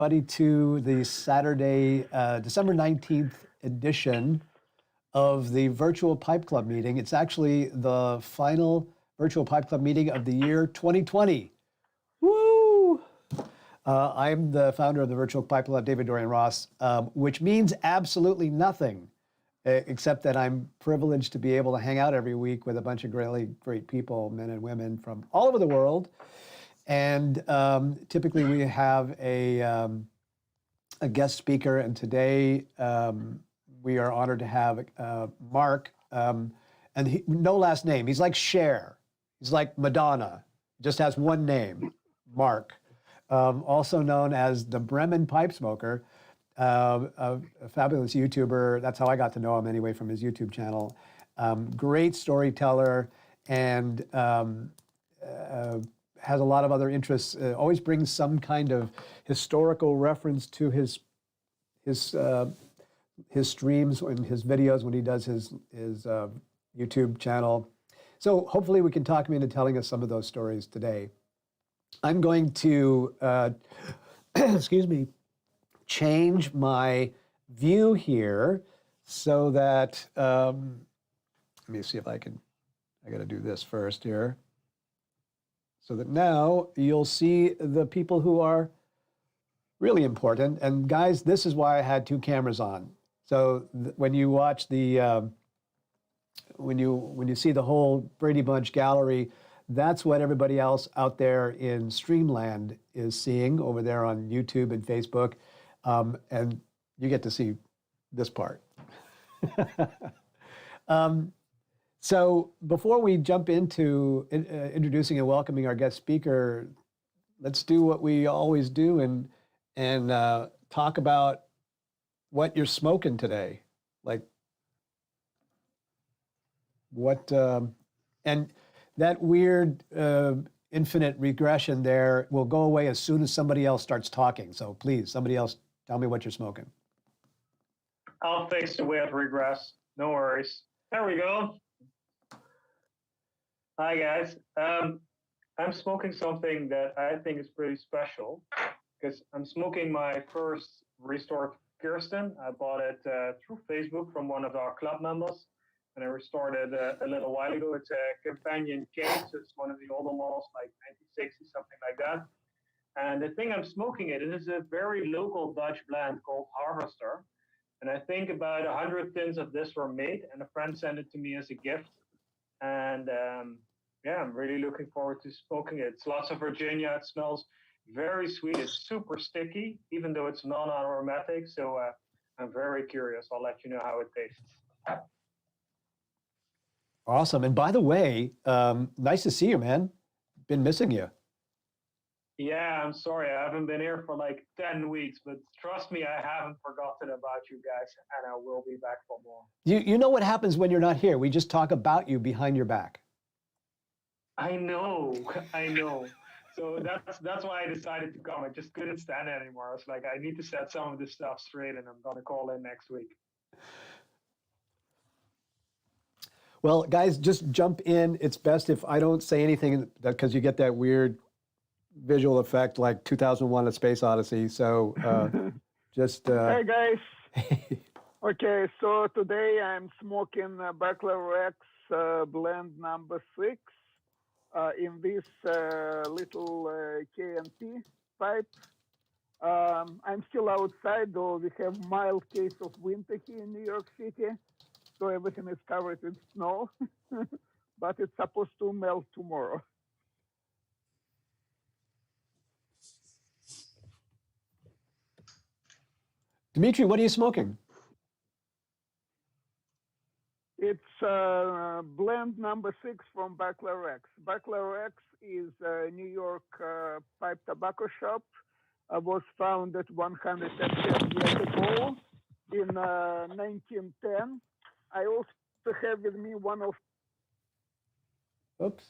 everybody to the Saturday, December 19th edition of the Virtual Pipe Club meeting. It's actually the final Virtual Pipe Club meeting of the year 2020. Woo! I'm the founder of the Virtual Pipe Club, David Dorian Ross, which means absolutely nothing, except that I'm privileged to be able to hang out every week with a bunch of really great people, men and women from all over the world. And typically we have a guest speaker, and today we are honored to have Mark, and no last name. He's like Cher. He's like Madonna, just has one name, Mark. Also known as the Bremen pipe smoker, a fabulous YouTuber. That's how I got to know him anyway, from his YouTube channel. Great storyteller, and has a lot of other interests. Always brings some kind of historical reference to his streams and his videos when he does his YouTube channel. So hopefully we can talk him into telling us some of those stories today. I'm going to, excuse me, change my view here so that, let me see if I can, I got to do this first here. So that now you'll see the people who are really important. And guys, this is why I had two cameras on. So when you watch the, when you see the whole Brady Bunch gallery, that's what everybody else out there in Streamland is seeing over there on YouTube and Facebook. And you get to see this part. So before we jump into introducing and welcoming our guest speaker, let's do what we always do and talk about what you're smoking today. Like what, and that weird infinite regression there will go away as soon as somebody else starts talking. So please, somebody else, tell me what you're smoking. I'll fix the weird regress. No worries. There we go. Hi guys. I'm smoking something that I think is pretty special because I'm smoking my first restored Kirsten. I bought it through Facebook from one of our club members, and I restored it a little while ago. It's a companion case. It's one of the older models, like 1960, something like that. And the thing I'm smoking it is a very local Dutch blend called Harvester. And I think about 100 tins of this were made, and a friend sent it to me as a gift. And yeah, I'm really looking forward to smoking it. It's lots of Virginia. It smells very sweet. It's super sticky, even though it's non-aromatic. So I'm very curious. I'll let you know how it tastes. Awesome. And by the way, nice to see you, man. Been missing you. Yeah, I'm sorry. I haven't been here for like 10 weeks, but trust me, I haven't forgotten about you guys, and I will be back for more. You know what happens when you're not here? We just talk about you behind your back. I know. So that's why I decided to come. I just couldn't stand it anymore. I was like, I need to set some of this stuff straight, and I'm gonna call in next week. Well, guys, just jump in. It's best if I don't say anything because you get that weird visual effect like 2001: A Space Odyssey. So just... Hey, guys. Okay, so today I'm smoking Bachelor X blend number 6 in this little KNP pipe. I'm still outside, though we have mild case of winter here in New York City. So everything is covered with snow, but it's supposed to melt tomorrow. Dimitri, what are you smoking? It's blend number 6 from Bachelor X. Bachelor X is a New York pipe tobacco shop. Was founded 110 years ago in 1910. I also have with me one of... Oops.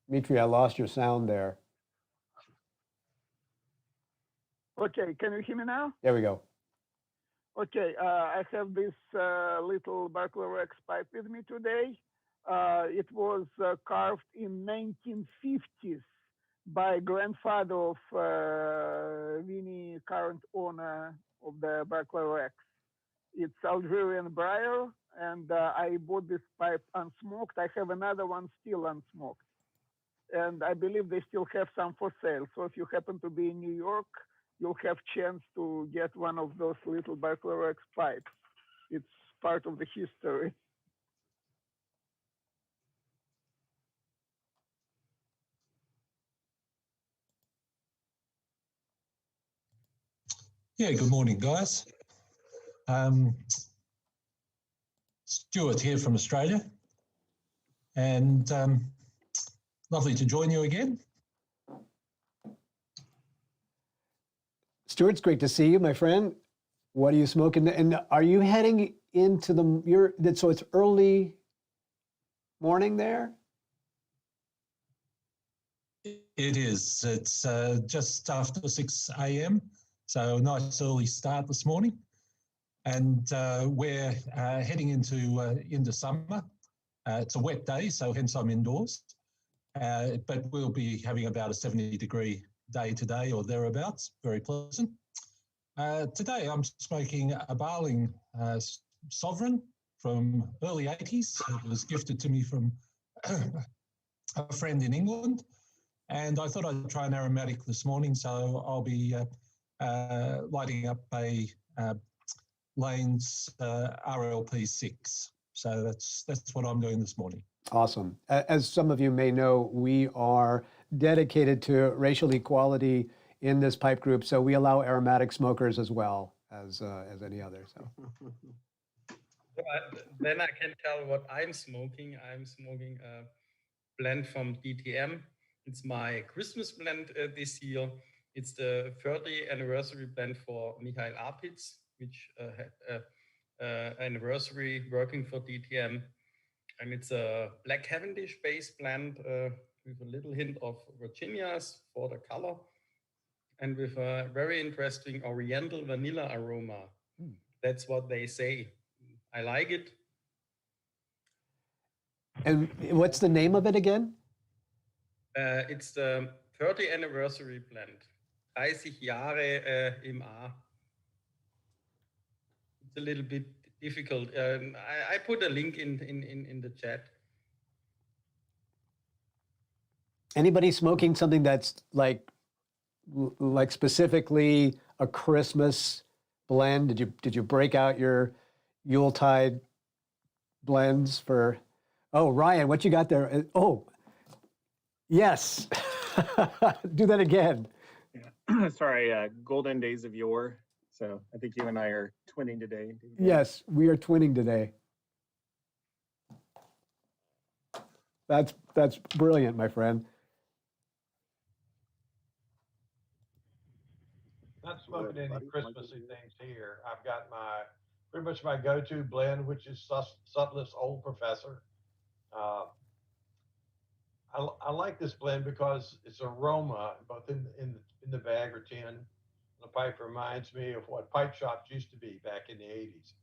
Dimitri, I lost your sound there. Okay, can you hear me now? There we go. Okay, I have this little Bachelor X pipe with me today. It was carved in 1950s by grandfather of Winnie, current owner of the Berkeley Rex. It's Algerian briar, and I bought this pipe unsmoked. I have another one still unsmoked, and I believe they still have some for sale. So if you happen to be in New York, you'll have chance to get one of those little Berkeley Rex pipes. It's part of the history. Yeah, good morning, guys. Stuart here from Australia, and lovely to join you again. Stuart, it's great to see you, my friend. What are you smoking? And are you heading into so it's early morning there? It is. It's just after 6 a.m., so a nice early start this morning. And we're heading into summer. It's a wet day, so hence I'm indoors. But we'll be having about a 70-degree day today or thereabouts, very pleasant. Today I'm smoking a Barling Sovereign from early 80s. It was gifted to me from a friend in England. And I thought I'd try an aromatic this morning, so I'll be lighting up a Lane's RLP6. So that's what I'm doing this morning. Awesome. As some of you may know, we are dedicated to racial equality in this pipe group, so we allow aromatic smokers as well as any other. So. Then I can tell what I'm smoking. I'm smoking a blend from DTM. It's my Christmas blend this year. It's the 30th anniversary blend for Michael Apitz, which had an anniversary working for DTM. And it's a Black Cavendish-based blend with a little hint of Virginias for the color, and with a very interesting Oriental vanilla aroma. That's what they say. I like it. And what's the name of it again? It's the 30th anniversary blend. 30 Jahre im A. It's a little bit difficult. I put a link in the chat. Anybody smoking something that's like specifically a Christmas blend? Did you break out your Yuletide blends for? Oh, Ryan, what you got there? Oh, yes. Do that again. Yeah. Sorry, Golden Days of Yore. So I think you and I are twinning today. Yes, we are twinning today. That's brilliant, my friend. Not smoking any Christmassy things here. I've got pretty much my go-to blend, which is Sutliff's Old Professor. I like this blend because its aroma, both in the bag or tin, the pipe reminds me of what pipe shops used to be back in the 80s.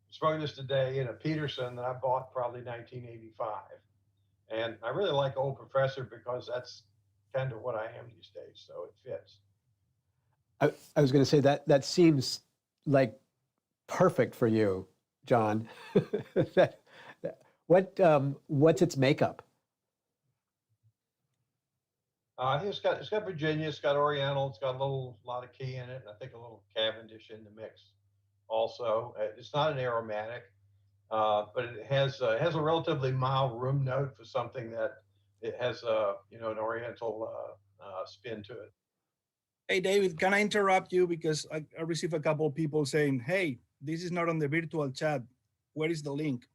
I'm smoking this today in a Peterson that I bought probably 1985. And I really like Old Professor because that's kind of what I am these days, so it fits. I was going to say that seems like perfect for you, John. What's its makeup? I think it's got Virginia, it's got Oriental, it's got a lot of key in it, and I think a little Cavendish in the mix. Also, it's not an aromatic, but it has a relatively mild room note for something that it has an Oriental spin to it. Hey, David, can I interrupt you? Because I received a couple of people saying, hey, this is not on the virtual chat. Where is the link?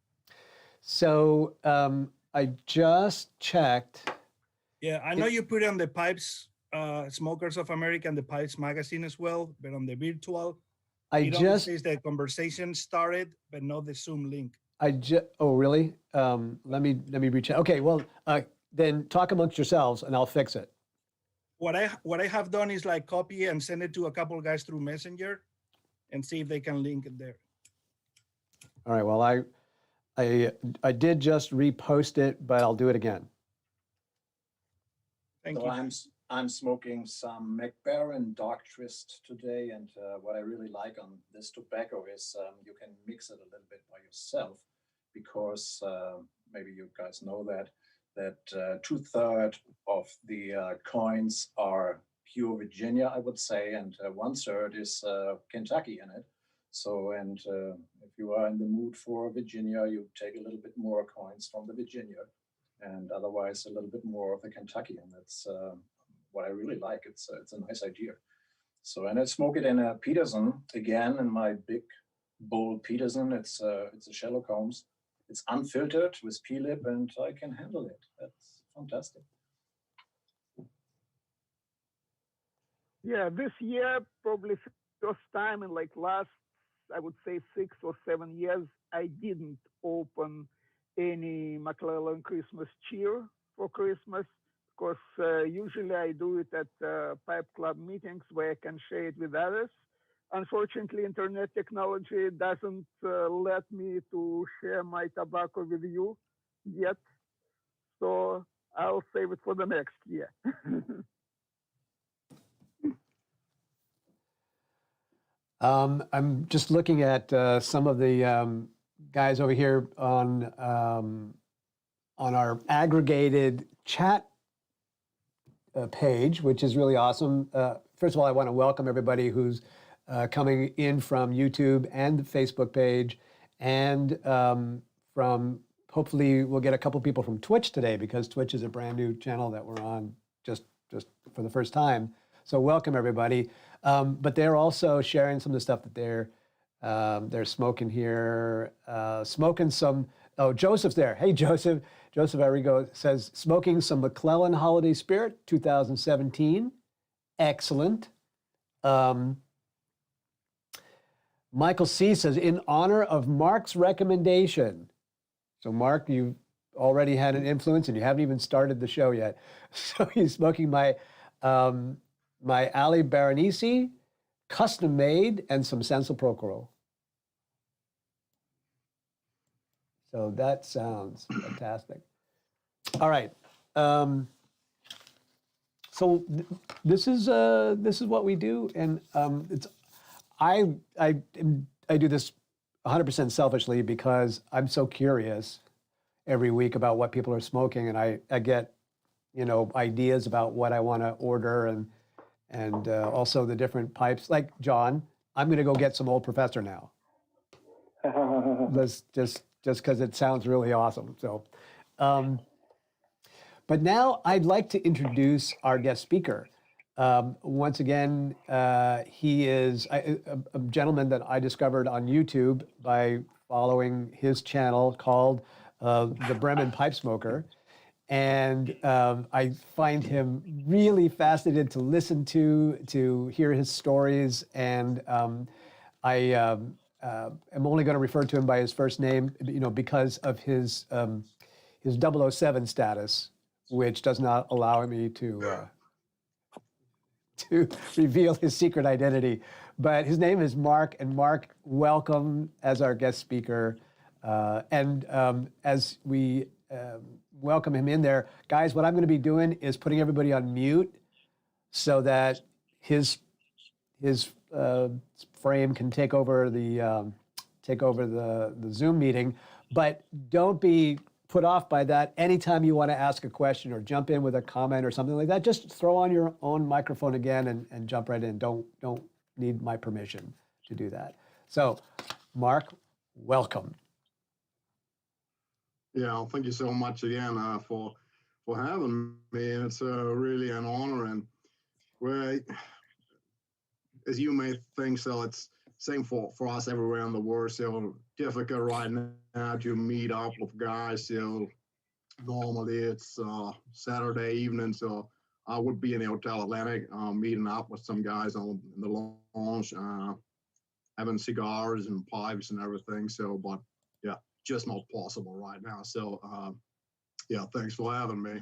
So I just checked. Yeah, I know you put it on the Pipes, Smokers of America and the Pipes magazine as well, but on the virtual, it only says the conversation started, but not the Zoom link. Oh, really? Let me reach out. Okay, well, then talk amongst yourselves and I'll fix it. What I have done is like copy and send it to a couple of guys through Messenger and see if they can link it there. All right, well, I did just repost it, but I'll do it again. Thank So you. I'm smoking some Mcbear and Dark Twist today, and what I really like on this tobacco is you can mix it a little bit by yourself, because maybe you guys know that 2/3 of the coins are pure Virginia, I would say, and 1/3 is Kentucky in it. So, and if you are in the mood for Virginia, you take a little bit more coins from the Virginia, and otherwise a little bit more of the Kentucky, and that's what I really like. It's a nice idea. So, and I smoke it in a Peterson again, in my big bowl Peterson. It's a Sherlock Holmes. It's unfiltered with P-lip, and I can handle it. That's fantastic. Yeah, this year, probably first time in like last, I would say 6 or 7 years, I didn't open any McClellan Christmas cheer for Christmas, because usually I do it at Pipe Club meetings where I can share it with others. Unfortunately, internet technology doesn't let me to share my tobacco with you yet, so I'll save it for the next year. I'm just looking at some of the guys over here on our aggregated chat page, which is really awesome. First of all, I want to welcome everybody who's coming in from YouTube and the Facebook page, and from, hopefully we'll get a couple people from Twitch today, because Twitch is a brand new channel that we're on just for the first time. So welcome everybody. But they're also sharing some of the stuff that they're smoking here. Smoking some, oh, Joseph's there. Hey, Joseph. Joseph Arrigo says, smoking some McClellan Holiday Spirit 2017. Excellent. Michael C says, in honor of Mark's recommendation. So Mark, you've already had an influence and you haven't even started the show yet. So he's smoking my Ali Baronese, custom made, and some Sensible Procoro. So that sounds fantastic. All right. So this is what we do, and it's I do this 100% selfishly, because I'm so curious every week about what people are smoking, and I get, you know, ideas about what I want to order, and also the different pipes. Like John, I'm going to go get some Old Professor now. Let's just because it sounds really awesome. So, but now I'd like to introduce our guest speaker. Once again, he is a gentleman that I discovered on YouTube by following his channel called the Bremen Pipe Smoker. And I find him really fascinating to listen to hear his stories. And I am only going to refer to him by his first name, you know, because of his 007 status, which does not allow me to reveal his secret identity. But his name is Mark, and Mark, welcome as our guest speaker. And as we welcome him in there, guys, what I'm going to be doing is putting everybody on mute so that his frame can take over the Zoom meeting. But don't be put off by that. Anytime you want to ask a question or jump in with a comment or something like that, just throw on your own microphone again and jump right in. Don't need my permission to do that. So, Mark, welcome. Yeah, thank you so much again for having me. It's really an honor, and well, as you may think, so it's same for us everywhere in the world. So difficult right now to meet up with guys. So normally it's Saturday evening, so I would be in the Hotel Atlantic meeting up with some guys in the lounge, having cigars and pipes and everything. So, but yeah, just not possible right now. So yeah, thanks for having me.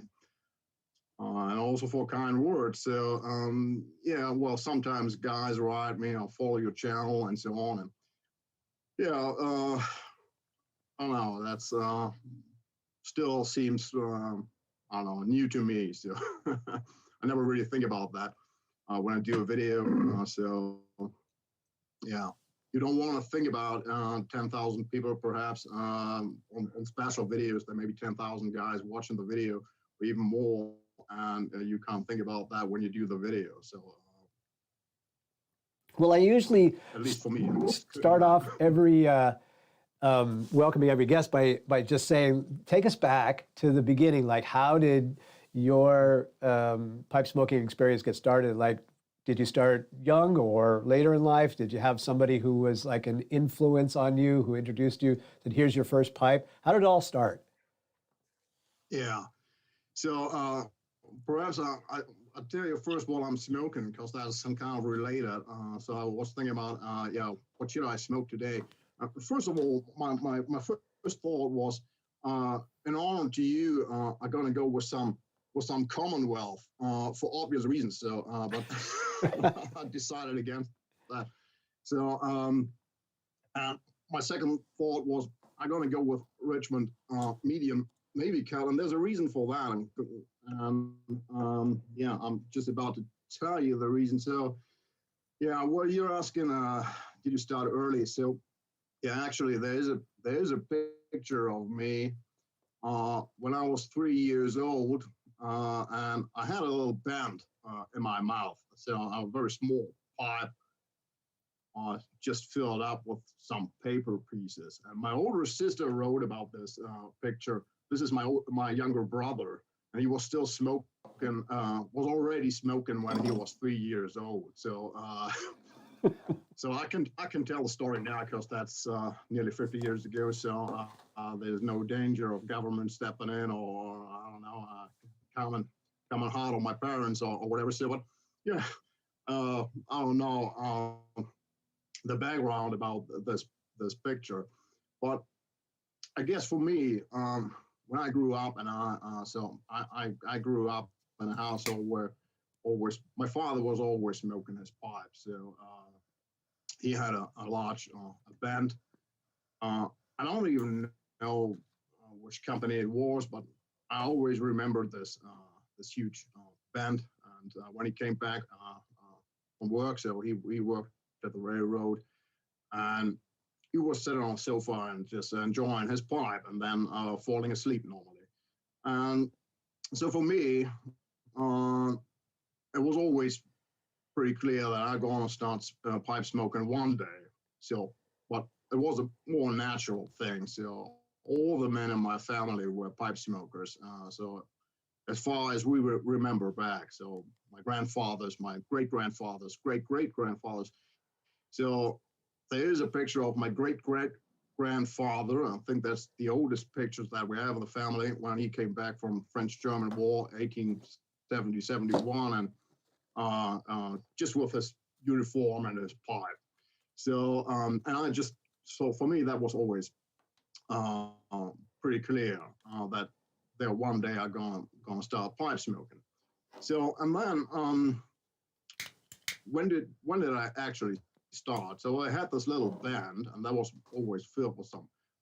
And also for kind words. So yeah, well, sometimes guys write me, I'll follow your channel and so on. And yeah, I don't know, that's still seems, I don't know, new to me. So I never really think about that when I do a video. So yeah, you don't want to think about 10,000 people perhaps on special videos. There may be 10,000 guys watching the video or even more, and you can't think about that when you do the video. So well, I usually, at least for me, start off every welcoming every guest by just saying, take us back to the beginning. Like, how did your pipe smoking experience get started? Like, did you start young or later in life? Did you have somebody who was like an influence on you, who introduced you, said, here's your first pipe? How did it all start? yeah. So perhaps I'll tell you first while I'm smoking, because that's some kind of related. So I was thinking about, what should I smoke today? First of all, my first thought was, in honor to you, I'm going to go with some Commonwealth for obvious reasons. So, but I decided against that. So, and my second thought was, I'm going to go with Richmond medium Navy cut, and there's a reason for that. Yeah, I'm just about to tell you the reason. So, yeah, well, you're asking, did you start early? So, yeah, actually, there is a picture of me when I was 3 years old, and I had a little band in my mouth. So a very small pipe, just filled up with some paper pieces. And my older sister wrote about this picture. This is my younger brother, and he was still smoking, was already smoking when he was 3 years old. So, so I can tell the story now because that's nearly 50 years ago. So there's no danger of government stepping in, or I don't know, coming hard on my parents or whatever. So, but yeah, I don't know the background about this picture, but I guess for me, when I grew up, and I grew up in a household where always my father was always smoking his pipe. So he had a large band. I don't even know which company it was, but I always remembered this huge band. And when he came back from work, so he worked at the railroad, and he was sitting on a sofa and just enjoying his pipe, and then falling asleep normally. And so for me, it was always pretty clear that I'm going to start pipe smoking one day. So, but it was a more natural thing. So all the men in my family were pipe smokers. So as far as we remember back, so my grandfathers, my great-grandfathers, great-great-grandfathers. So there is a picture of my great-great-grandfather. I think that's the oldest pictures that we have of the family when he came back from French-German War, 1870-71, and just with his uniform and his pipe. So, so for me, that was always pretty clear that there one day I'm gonna start pipe smoking. So, and then when did I actually start? So I had this little band, and that was always filled with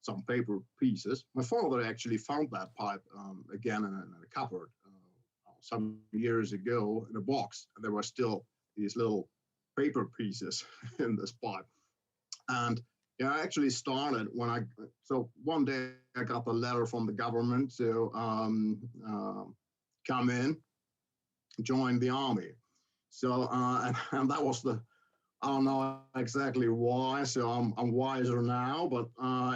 some paper pieces. My father actually found that pipe again in a cupboard some years ago in a box, and there were still these little paper pieces in this pipe. And yeah, I actually started when so one day I got the letter from the government to come in, join the army. So, and that was I don't know exactly why, so I'm wiser now, but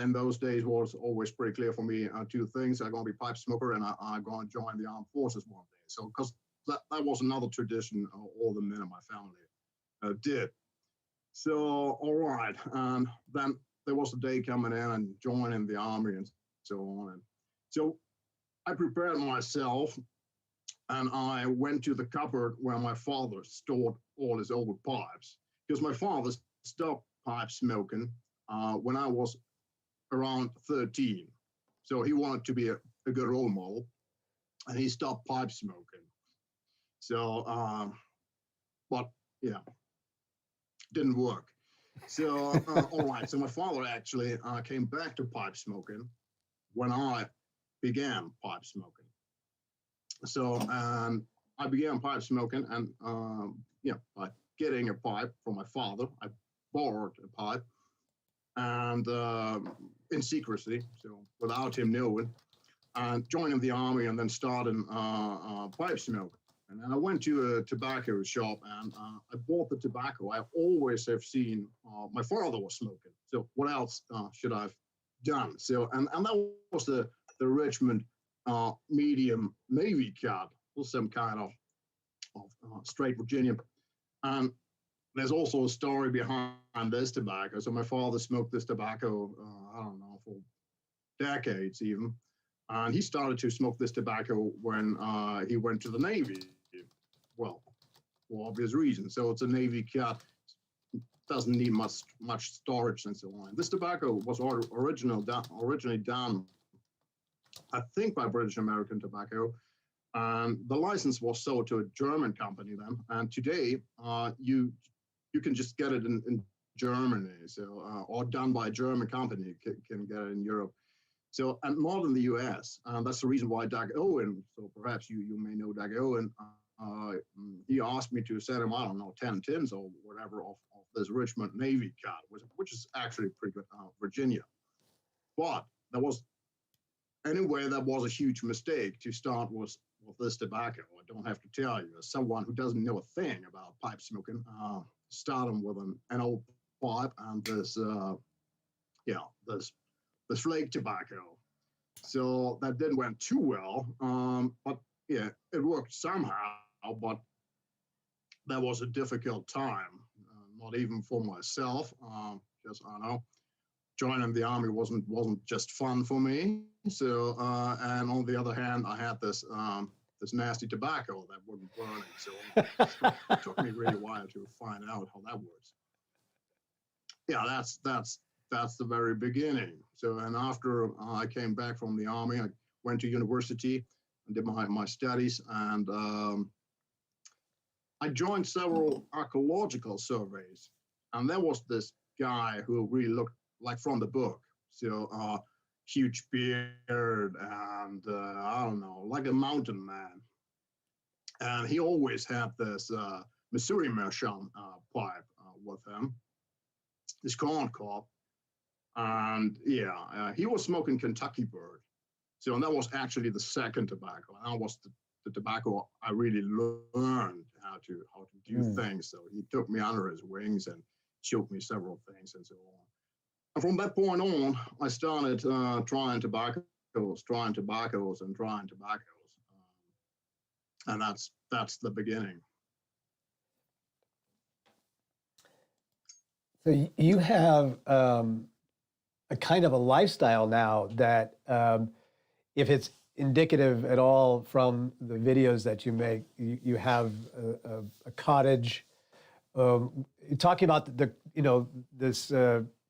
in those days was always pretty clear for me, two things: I'm going to be pipe smoker, and I'm going to join the armed forces one day. So, because that was another tradition all the men in my family did. So, all right, and then there was a day coming in and joining the army and so on. And so I prepared myself, and I went to the cupboard where my father stored all his old pipes, because my father stopped pipe smoking when I was around 13. So he wanted to be a good role model, and he stopped pipe smoking. So, but yeah, didn't work. So, all right. So my father actually came back to pipe smoking when I began pipe smoking. So I began pipe smoking, and by getting a pipe from my father, I borrowed a pipe, and in secrecy, so without him knowing, and joining the army, and then starting pipe smoking. And then I went to a tobacco shop, and I bought the tobacco. I always have seen my father was smoking. So what else should I have done? So and that was the Richmond medium Navy cut, was some kind of straight Virginia. And there's also a story behind this tobacco. So my father smoked this tobacco, I don't know, for decades even. And he started to smoke this tobacco when he went to the Navy. Well, for obvious reasons. So it's a Navy cut, doesn't need much storage and so on. This tobacco was originally done, I think, by British American Tobacco. The license was sold to a German company then. And today, you can just get it in Germany, so or done by a German company. You can get it in Europe. So, and not in the US. That's the reason why Doug Owen, so perhaps you may know Doug Owen, he asked me to send him, I don't know, 10 tins or whatever of this Richmond Navy cut, which is actually pretty good, Virginia. But that was a huge mistake to start with this tobacco. I don't have to tell you, as someone who doesn't know a thing about pipe smoking, starting with an old pipe and this flake tobacco. So that didn't went too well, but yeah, it worked somehow. But that was a difficult time, not even for myself, because I know joining the army wasn't just fun for me. So and on the other hand, I had this nasty tobacco that wasn't burning. So it took me really a while to find out how that works. Yeah, that's the very beginning. So, and after I came back from the army, I went to university and did my studies, and I joined several archaeological surveys. And there was this guy who really looked like from the book. So, huge beard and I don't know, like a mountain man. And he always had this Missouri Meerschaum pipe with him, this corn cob. And yeah, he was smoking Kentucky Bird. So, and that was actually the second tobacco. And that was the tobacco I really learned how to do things. So he took me under his wings and showed me several things and so on. And from that point on, I started trying tobaccos. And that's the beginning. So you have a kind of a lifestyle now that, if it's indicative at all from the videos that you make, you have a cottage. Talking about this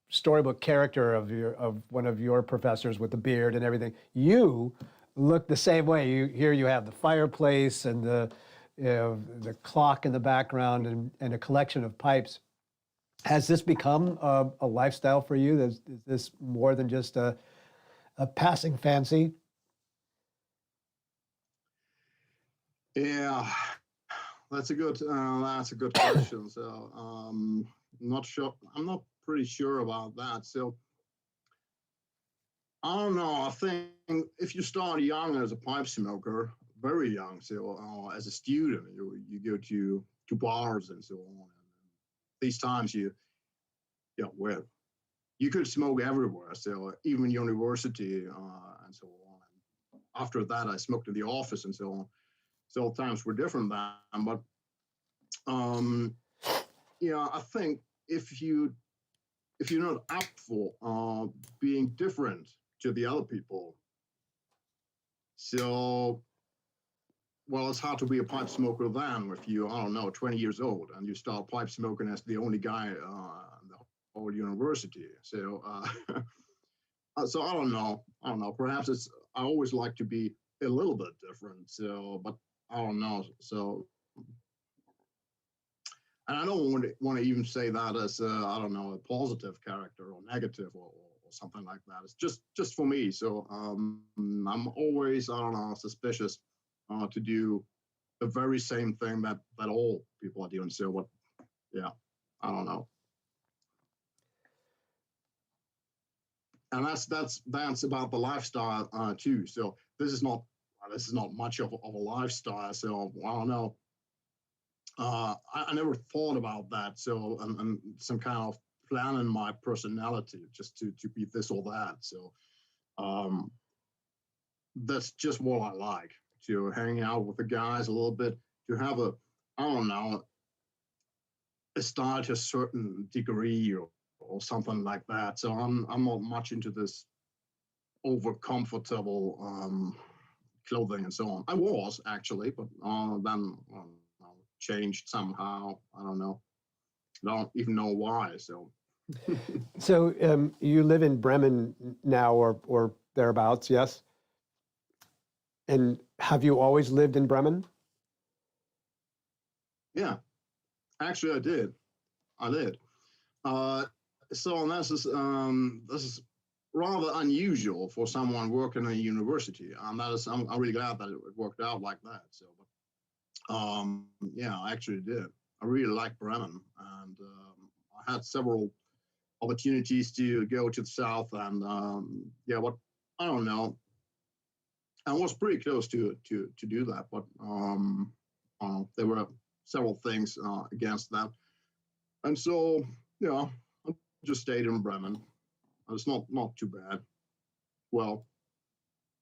storybook character of one of your professors with the beard and everything. You look the same way. Here you have the fireplace and the clock in the background and a collection of pipes. Has this become a lifestyle for you? Is this more than just a passing fancy? Yeah, that's a good question. So not sure. I'm not pretty sure about that. So I don't know. I think if you start young as a pipe smoker, very young, so as a student, you go to bars and so on. And these times where you could smoke everywhere. So even university and so on. And after that, I smoked in the office and so on. So times were different then, but I think if you're not up for being different to the other people, so well, it's hard to be a pipe smoker then if you, I don't know, 20 years old and you start pipe smoking as the only guy in the whole university. So so I don't know. Perhaps I always like to be a little bit different. So, but I don't know. So and I don't want to even say that as I don't know, a positive character or negative or something like that. It's just for me. So I'm always, I don't know, suspicious to do the very same thing that all people are doing. So what? Yeah, I don't know. And that's about the lifestyle too. So this is not much of a lifestyle. So I don't know. I never thought about that. So and some kind of plan in my personality just to be this or that. So that's just what I like, to hang out with the guys a little bit, to have I don't know, a style to a certain degree or something like that. So I'm not much into this over comfortable clothing and so on. I was actually, but then changed somehow. I don't know. I don't even know why. So. So you live in Bremen now, or thereabouts, yes? And have you always lived in Bremen? Yeah, actually, I did. So this is rather unusual for someone working in a university, and I'm really glad that it worked out like that. So, yeah, I actually did. I really like Bremen, and I had several opportunities to go to the south, and yeah, what I don't know. I was pretty close to do that, but there were several things against that, and so yeah, I just stayed in Bremen. It's not too bad. Well,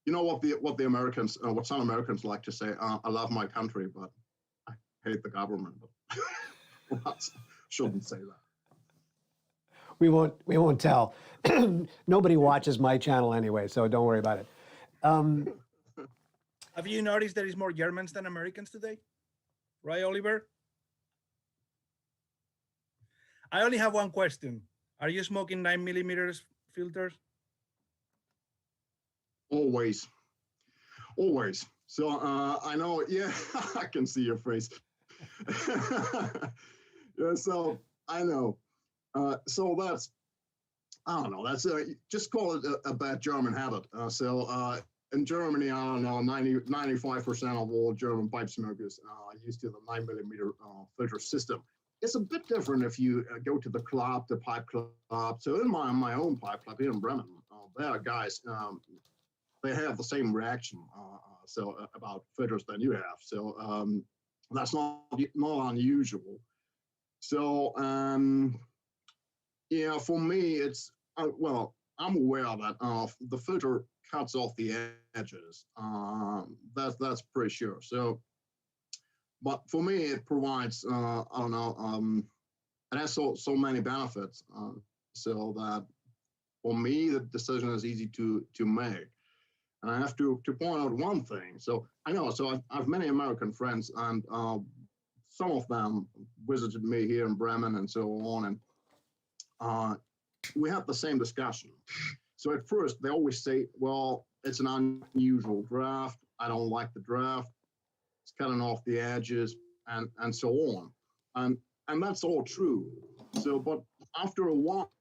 you know what the Americans, what some Americans like to say, I love my country, but I hate the government. But shouldn't say that. We won't tell. Nobody watches my channel anyway, so don't worry about it. Have you noticed there is more Germans than Americans today? Right, Oliver? I only have one question. Are you smoking 9mm filters? Always. So I know, yeah, I can see your face. Yeah, so I know. So that's, I don't know, that's just call it a bad German habit. In Germany, I don't know, 95% of all German pipe smokers are used to the 9mm filter system. It's a bit different if you go to the pipe club. So in my own pipe club here in Bremen, there are guys, they have the same reaction about filters than you have. So that's not unusual. So yeah, for me, it's well, I'm aware that the filter cuts off the edges. That's pretty sure. So, but for me, it provides I don't know, it has so many benefits. So that for me, the decision is easy to make. And I have to point out one thing. So I know. So I've many American friends, and some of them visited me here in Bremen and so on, and we had the same discussion. So at first, they always say, well, it's an unusual draft. I don't like the draft. It's cutting off the edges and so on. And that's all true. So, but after a while,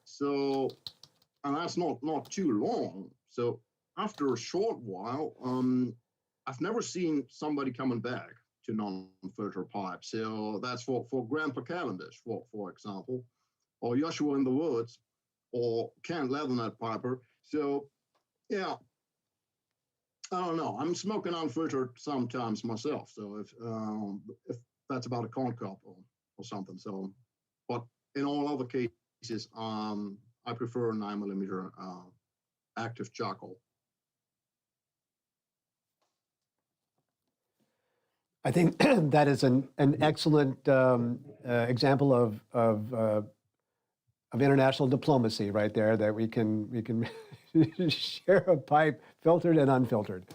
so, and that's not too long. So after a short while, I've never seen somebody coming back to non-filter pipe. So that's for Grandpa Cavendish, for example, or Joshua in the Woods, or Kent Leathernet Piper. So, yeah, I don't know. I'm smoking unfiltered sometimes myself. So if that's about a corn cup or something. So, but in all other cases, I prefer 9mm active charcoal. I think that is an excellent example of international diplomacy right there, that we can share a pipe, filtered and unfiltered.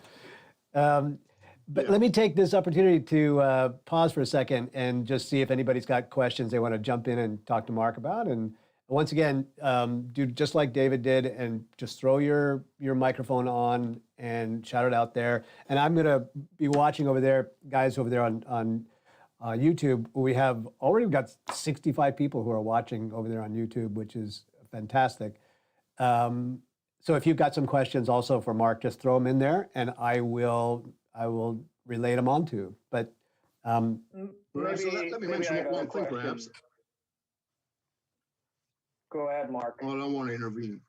But let me take this opportunity to pause for a second and just see if anybody's got questions they want to jump in and talk to Mark about. And once again, do just like David did and just throw your microphone on and shout it out there. And I'm going to be watching over there, guys over there on YouTube. We have already got 65 people who are watching over there on YouTube, which is fantastic. So if you've got some questions also for Mark, just throw them in there, and I will relay them on to. But maybe, so let me mention one thing, perhaps. Go ahead, Mark. Oh, I don't want to intervene.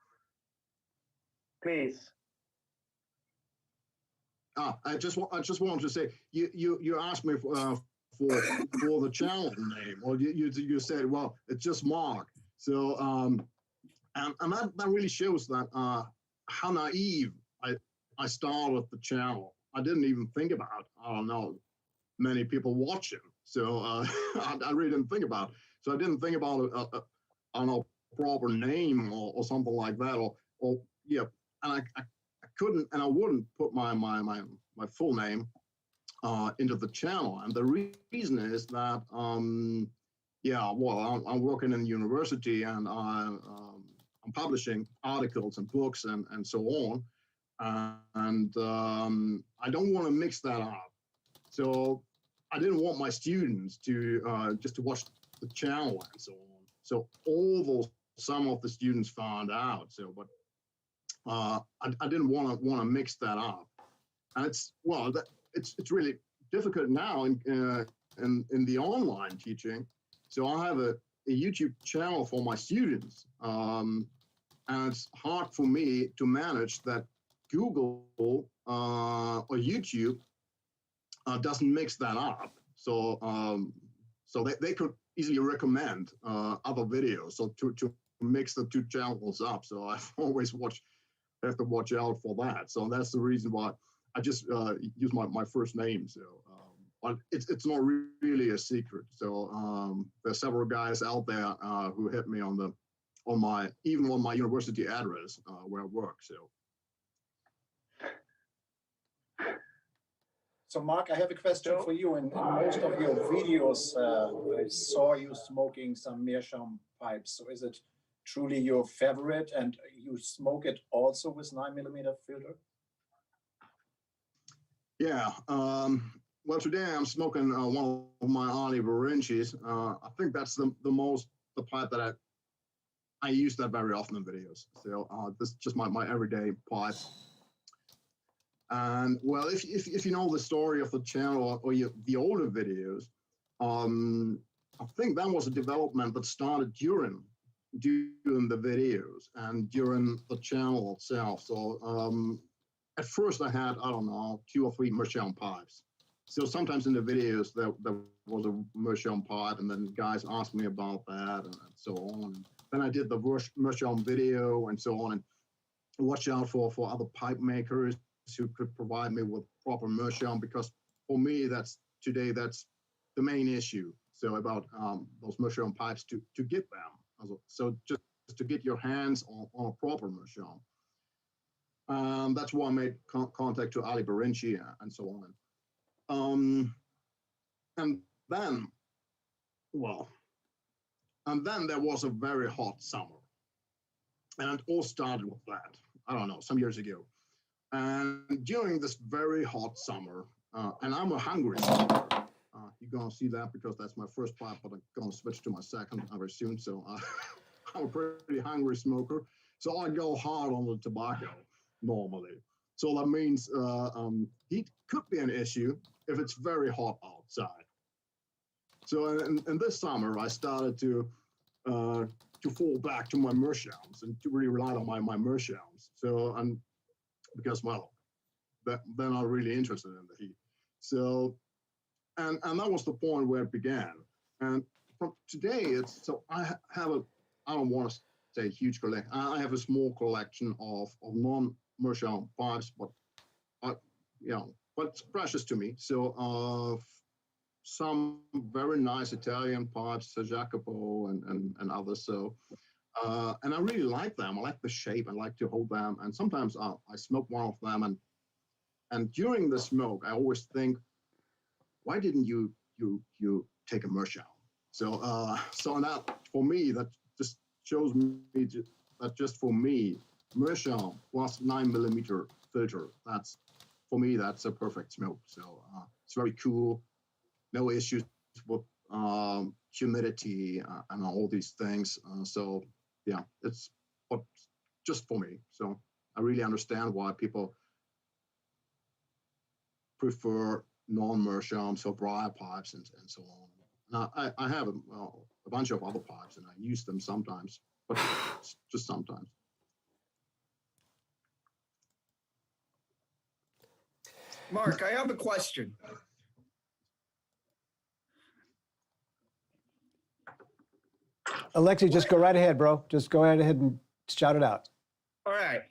Please. I just wanted to say you asked me for the channel name, or you said, well, it's just Mark. So and that really shows that how naive I started the channel. I didn't even think about, I don't know, many people watching. So I really didn't think about it. So I didn't think about I don't know, proper name or something like that, or yeah. And I couldn't, and I wouldn't put my full name into the channel. And the reason is that, yeah, well, I'm working in university, and I'm publishing articles and books and so on. And I don't want to mix that up. So I didn't want my students to just to watch the channel and so on. So some of the students found out. So, but I didn't want to mix that up. And it's really difficult now in the online teaching. So I have a YouTube channel for my students, and it's hard for me to manage that Google or YouTube doesn't mix that up. So so they could easily recommend other videos. So to mix the two channels up. So I've always have to watch out for that. So that's the reason why I just use my first name. So, but it's not really a secret. So there's several guys out there who hit me on my university address where I work. So Mark, I have a question for you. In most of your videos, I saw you smoking some meerschaum pipes. So is it truly your favorite, and you smoke it also with 9mm filter? Yeah. Well, today I'm smoking one of my Ali Barenchis. I think that's the pipe that I use that very often in videos. So this is just my everyday pipe. And well, if you know the story of the channel or the older videos, I think that was a development that started during the videos and during the channel itself. So at first I had, I don't know, 2 or 3 meerschaum pipes. So sometimes in the videos there was a meerschaum pipe, and then guys asked me about that and so on. Then I did the meerschaum video and so on, and watch out for other pipe makers who could provide me with proper meerschaum, because for me that's the main issue. So about those meerschaum pipes to get them. So just to get your hands on a proper meerschaum. That's why I made contact to Ali Barenchi and so on. And then there was a very hot summer, and it all started with that. I don't know, some years ago. And during this very hot summer, and I'm a hungry smoker. You're gonna see that because that's my first pipe, but I'm gonna switch to my second very soon. So I'm a pretty hungry smoker. So I go hard on the tobacco normally. So that means heat could be an issue if it's very hot outside. So in this summer, I started to fall back to my meerschaums and to really rely on my meerschaums. So because well, they're not really interested in the heat. So and that was the point where it began. And from today, I have I don't want to say huge collection. I have a small collection of non-meerschaum pipes, but but it's precious to me. So some very nice Italian pipes, Jacopo and others. So and I really like them. I like the shape. I like to hold them. And sometimes I smoke one of them, and during the smoke, I always think, why didn't you take a meerschaum? So so that for me, that just shows me that just for me, meerschaum plus 9mm filter, that's for me, that's a perfect smoke. So it's very cool, no issues with humidity and all these things. So yeah, it's just for me. So I really understand why people prefer non-meerschaums or briar pipes and so on. Now, I have a bunch of other pipes and I use them sometimes, but just sometimes. Mark, I have a question. Alexi, just go right ahead, bro. Just go right ahead and shout it out. All right.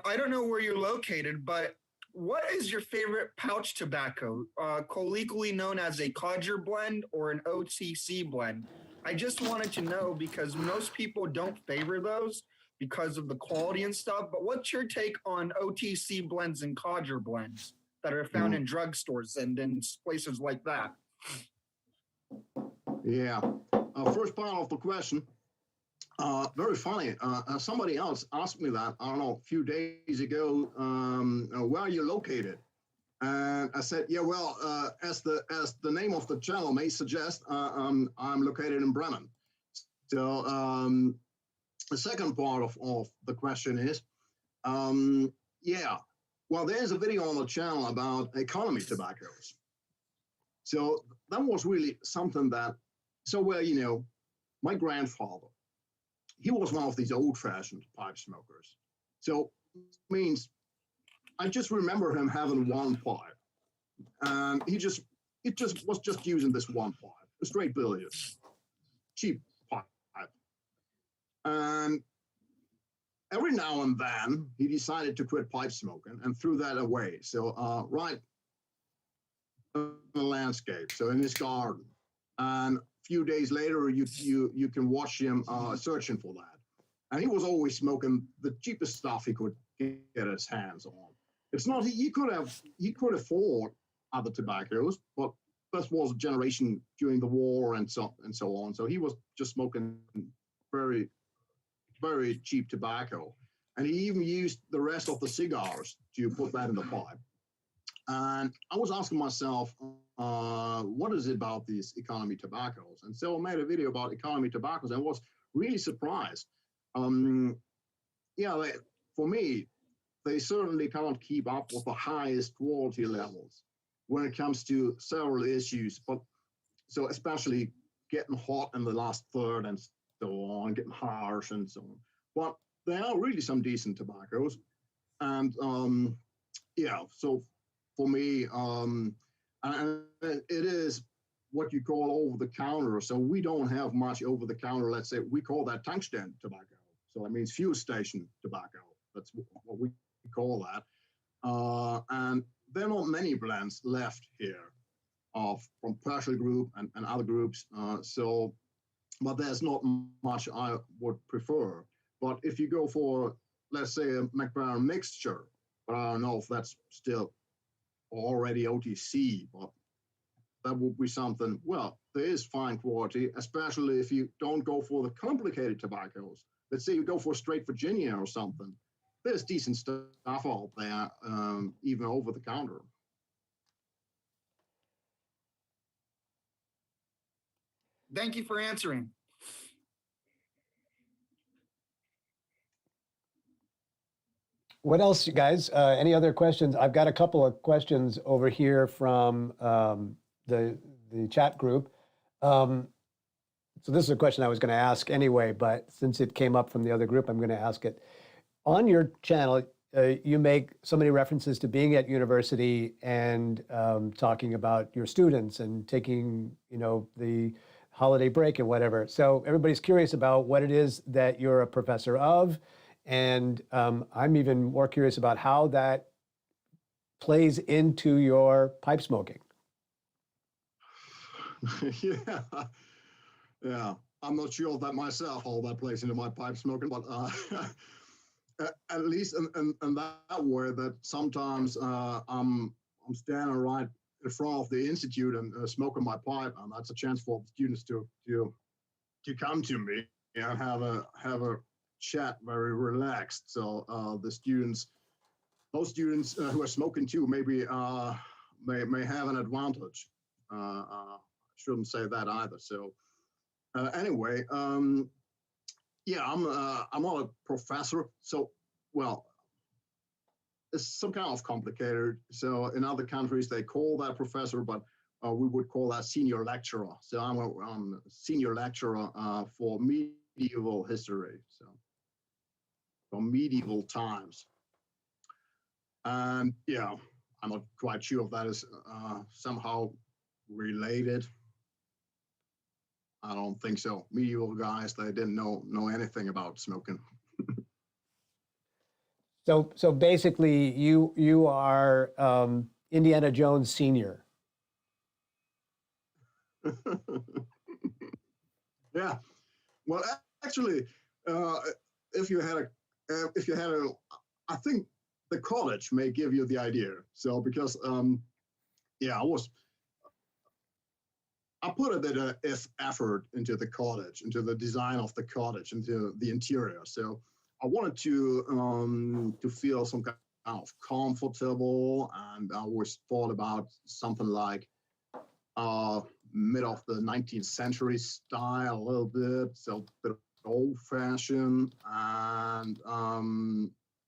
I don't know where you're located, but what is your favorite pouch tobacco, colloquially known as a codger blend or an OTC blend? I just wanted to know because most people don't favor those because of the quality and stuff, but what's your take on OTC blends and codger blends that are found in drugstores and in places like that? Yeah. First part of the question, very funny. Somebody else asked me that, I don't know, a few days ago, where are you located? And I said, yeah, well, as the name of the channel may suggest, I'm located in Bremen. So the second part of the question is, yeah, well, there's a video on the channel about economy tobaccos. So that was really something that, you know, my grandfather, he was one of these old-fashioned pipe smokers. So means I just remember him having one pipe, and he was using this one pipe, a straight billiard, cheap pipe. And every now and then he decided to quit pipe smoking and threw that away. So right in the landscape, so in his garden, and a few days later you can watch him searching for that. And he was always smoking the cheapest stuff he could get his hands on. It's not he could afford other tobaccos, but this was a generation during the war and so on. So he was just smoking very, very cheap tobacco, and he even used the rest of the cigars to put that in the pipe. And I was asking myself, what is it about these economy tobaccos? And so I made a video about economy tobaccos and was really surprised. Yeah, for me, they certainly cannot keep up with the highest quality levels when it comes to several issues, but so especially getting hot in the last third and so on, getting harsh and so on. But there are really some decent tobaccos. And yeah, so for me, and it is what you call over the counter. So we don't have much over the counter. Let's say we call that tungsten tobacco. So that means fuel station tobacco. That's what we call that. And there are not many blends left here from Partial Group and other groups. But there's not much I would prefer. But if you go for, let's say, a Mcbear mixture, but I don't know if that's still already OTC, but that would be something, well, there is fine quality, especially if you don't go for the complicated tobaccos. Let's say you go for straight Virginia or something. There's decent stuff out there, even over the counter. Thank you for answering. What else, you guys? Any other questions? I've got a couple of questions over here from the chat group. So this is a question I was going to ask anyway, but since it came up from the other group, I'm going to ask it. On your channel, you make so many references to being at university and talking about your students and taking, you know, the holiday break and whatever. So everybody's curious about what it is that you're a professor of. And I'm even more curious about how that plays into your pipe smoking. Yeah, I'm not sure of that myself, how that plays into my pipe smoking, but at least in that way that sometimes I'm standing right in front of the institute and smoking my pipe, and that's a chance for students to come to me and have a chat very relaxed. So the students, those students who are smoking too, maybe may have an advantage. Shouldn't say that either. So anyway, yeah, I'm not a professor. So, well, it's some kind of complicated. So in other countries, they call that professor, but we would call that senior lecturer. So I'm a senior lecturer for medieval history. So from medieval times. And yeah, I'm not quite sure if that is somehow related. I don't think so. Medieval guys, they didn't know anything about smoking. So basically, you are Indiana Jones Senior. Yeah. Well, actually, if you had a, I think the college may give you the idea. So because yeah, I put a bit of effort into the college, into the design of the college, into the interior. So I wanted to feel some kind of comfortable, and I always thought about something like mid of the 19th century style a little bit, so a bit old-fashioned, and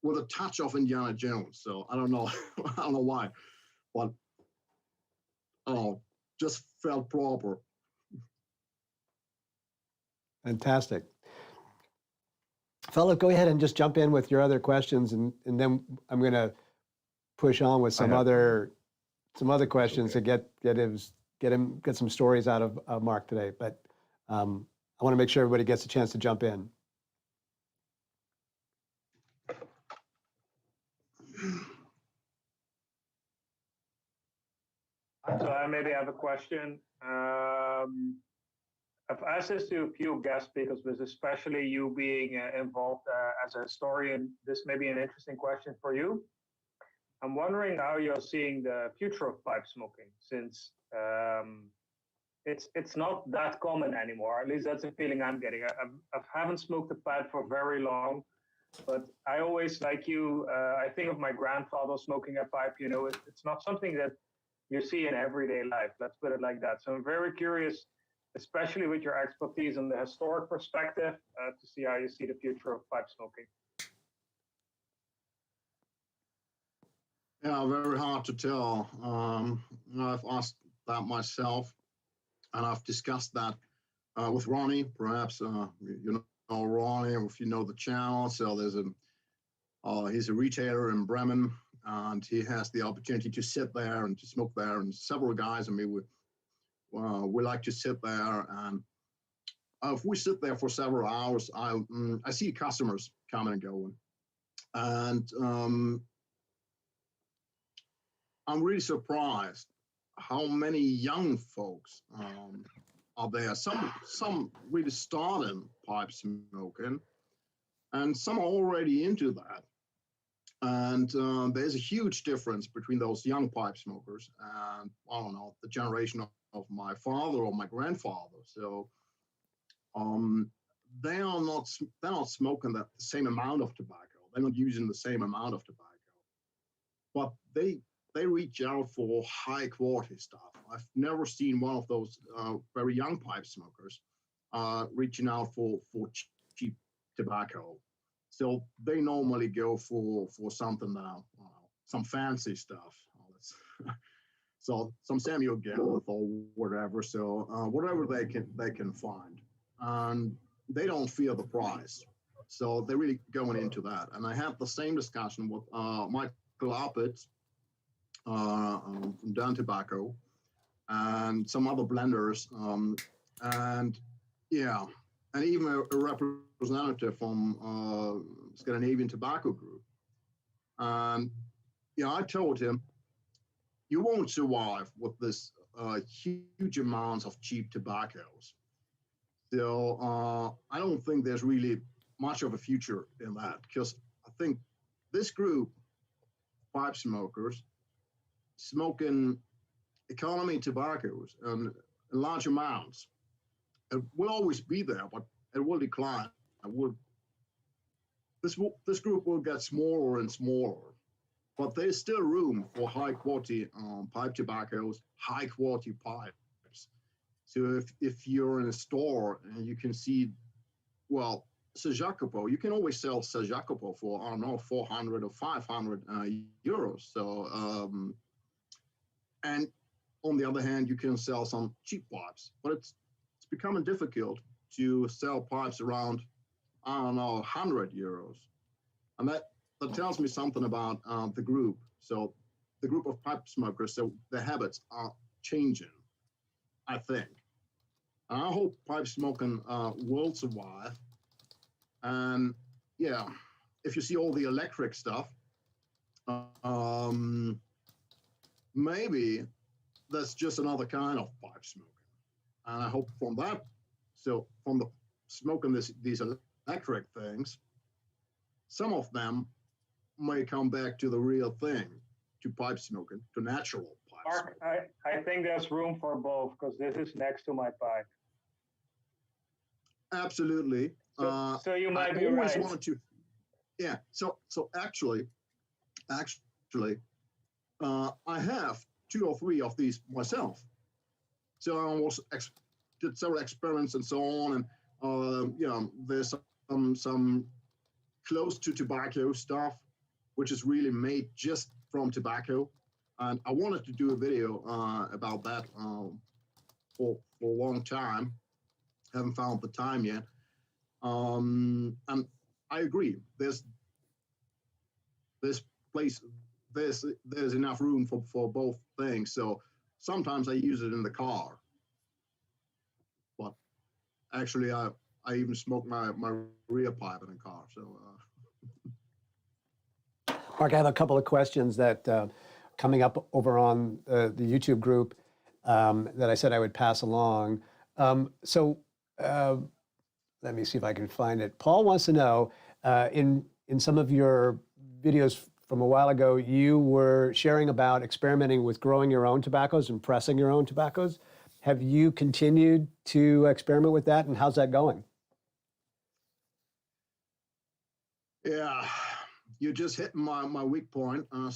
with a touch of Indiana Jones. So I don't know, I don't know why, but just felt proper. Fantastic. Philip, go ahead and just jump in with your other questions, and then I'm going to push on with some other questions to get some stories out of Mark today. But I want to make sure everybody gets a chance to jump in. So I maybe have a question. I've asked this to a few guest speakers, but especially you being involved as a historian, this may be an interesting question for you. I'm wondering how you're seeing the future of pipe smoking, since it's not that common anymore. At least that's a feeling I'm getting. I haven't smoked a pipe for very long, but I always, like you, I think of my grandfather smoking a pipe. You know, it's not something that you see in everyday life. Let's put it like that. So I'm very curious, especially with your expertise in the historic perspective, to see how you see the future of pipe smoking. Yeah, very hard to tell. I've asked that myself, and I've discussed that with Ronnie. Perhaps you know Ronnie, if you know the channel. So there's he's a retailer in Bremen, and he has the opportunity to sit there and to smoke there. And several guys and me, we like to sit there, and if we sit there for several hours, I see customers coming and going, and I'm really surprised how many young folks are there. Some really starting pipe smoking, and some are already into that. And there's a huge difference between those young pipe smokers and, I don't know, the generation of my father or my grandfather. So they're not smoking the same amount of tobacco. They're not using the same amount of tobacco, but they reach out for high quality stuff. I've never seen one of those very young pipe smokers reaching out for cheap tobacco. So they normally go for something now, some fancy stuff. So some Samuel Gillett or whatever. So whatever they can find, and they don't fear the price. So they're really going into that. And I had the same discussion with Michael Uppitz from Dun Tobacco and some other blenders, and yeah, and even a representative from Scandinavian Tobacco Group. And yeah, I told him, you won't survive with this huge amounts of cheap tobaccos. So I don't think there's really much of a future in that, because I think this group, pipe smokers, smoking economy tobaccos in large amounts, it will always be there, but it will decline. This group will get smaller and smaller. but there's still room for high quality pipe tobaccos, high quality pipes. So if you're in a store and you can see, well, Jacopo, you can always sell Jacopo for, I don't know, 400 or 500 euros. So, and on the other hand, you can sell some cheap pipes, but it's becoming difficult to sell pipes around, I don't know, 100 euros. And that tells me something about the group. So the group of pipe smokers, so the habits are changing, I think. And I hope pipe smoking will survive. And yeah, if you see all the electric stuff, maybe that's just another kind of pipe smoking. And I hope from that, so from the smoking these electric things, some of them may come back to the real thing, to pipe smoking, to natural pipe Mark, smoking. I think there's room for both because this is next to my pipe. Absolutely. So you might be I always right. wanted to, yeah. So actually, I have 2 or 3 of these myself. So I did several experiments and so on, and you know, there's some close to tobacco stuff, which is really made just from tobacco, and I wanted to do a video about that for a long time. Haven't found the time yet. And I agree. There's enough room for both things. So sometimes I use it in the car, but actually I even smoke my rear pipe in the car. So. Mark, I have a couple of questions that coming up over on the YouTube group that I said I would pass along. Let me see if I can find it. Paul wants to know, in some of your videos from a while ago, you were sharing about experimenting with growing your own tobaccos and pressing your own tobaccos. Have you continued to experiment with that, and how's that going? Yeah, you just hit my weak point. I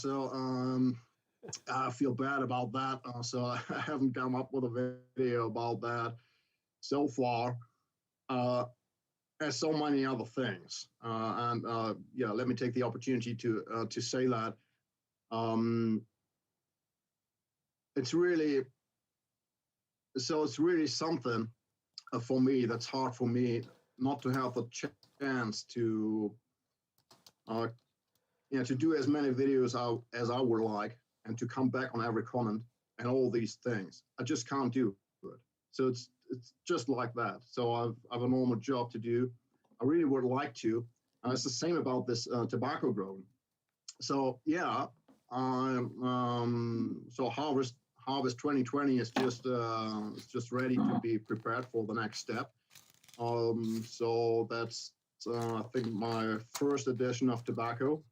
feel bad about that. So I haven't come up with a video about that so far. As so many other things, yeah, let me take the opportunity to say that it's really something for me that's hard for me not to have the chance to to do as many videos as I would like, and to come back on every comment and all these things. I just can't do it. So it's just like that. So I've a normal job to do. I really would like to. It's the same about this tobacco growing. So yeah, so harvest 2020 is just ready to be prepared for the next step. So that's I think my first edition of tobacco.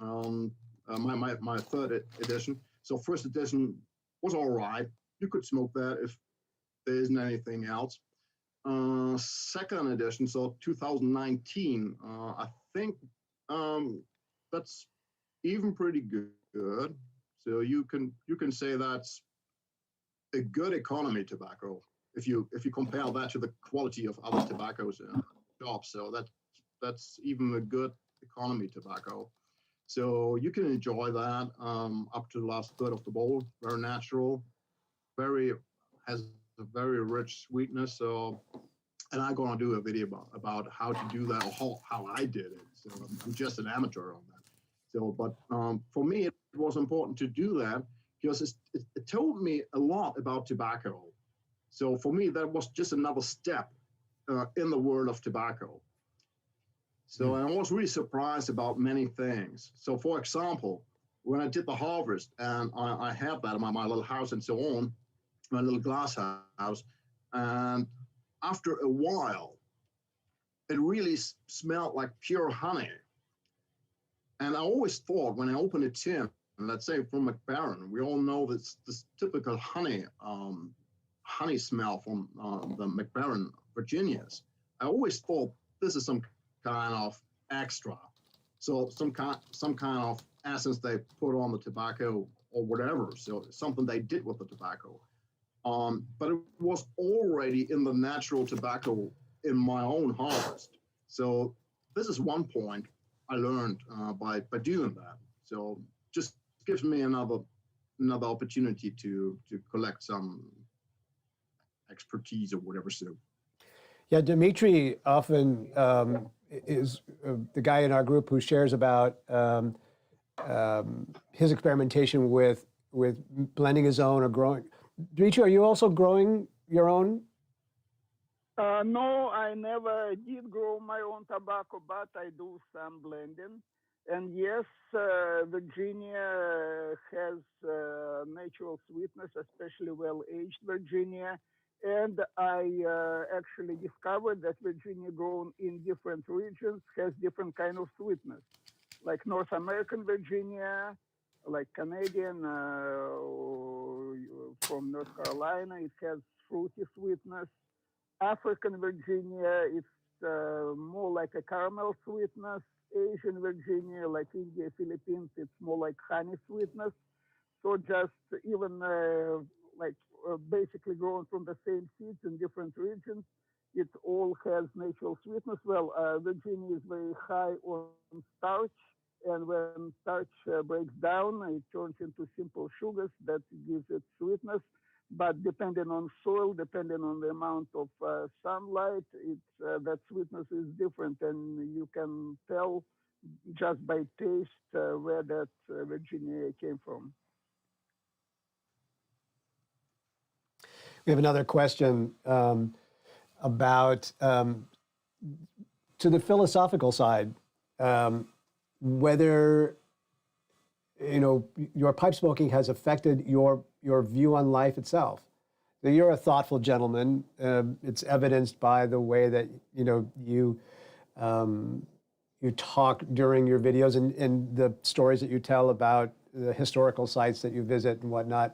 My third edition. So first edition was all right. You could smoke that if there isn't anything else. Second edition, so 2019, I think that's even pretty good. So you can say that's a good economy tobacco if you compare that to the quality of other tobaccos in shops. So that's even a good economy tobacco. So you can enjoy that up to the last third of the bowl. Very natural, has a very rich sweetness. So, and I'm gonna do a video about how to do that, or how I did it. So I'm just an amateur on that. So, but for me, it was important to do that because it told me a lot about tobacco. So for me, that was just another step in the world of tobacco. So I was really surprised about many things. So for example, when I did the harvest and I had that in my little house and so on, my little glass house, and after a while, it really smelled like pure honey. And I always thought when I opened a tin, let's say from Mcbear, we all know this typical honey smell from the Mcbear Virginias. I always thought this is some kind of extra, so some kind of essence they put on the tobacco or whatever. So something they did with the tobacco. But it was already in the natural tobacco in my own harvest. So this is one point I learned by doing that. So just gives me another opportunity to collect some expertise or whatever. So yeah, Dmitry often is the guy in our group who shares about his experimentation with blending his own or growing. Dmitry, are you also growing your own? No, I never did grow my own tobacco, but I do some blending. And yes, Virginia has natural sweetness, especially well-aged Virginia. And I actually discovered that Virginia grown in different regions has different kind of sweetness. Like North American Virginia, like Canadian from North Carolina, it has fruity sweetness. African Virginia, it's more like a caramel sweetness. Asian Virginia, like India, Philippines, it's more like honey sweetness. So just even basically grown from the same seeds in different regions, it all has natural sweetness. Well, Virginia is very high on starch, and when starch breaks down, it turns into simple sugars that gives it sweetness. But depending on soil, depending on the amount of sunlight, that sweetness is different, and you can tell just by taste where that Virginia came from. We have another question about to the philosophical side, whether your pipe smoking has affected your view on life itself. So you're a thoughtful gentleman. It's evidenced by the way that you talk during your videos and the stories that you tell about the historical sites that you visit and whatnot.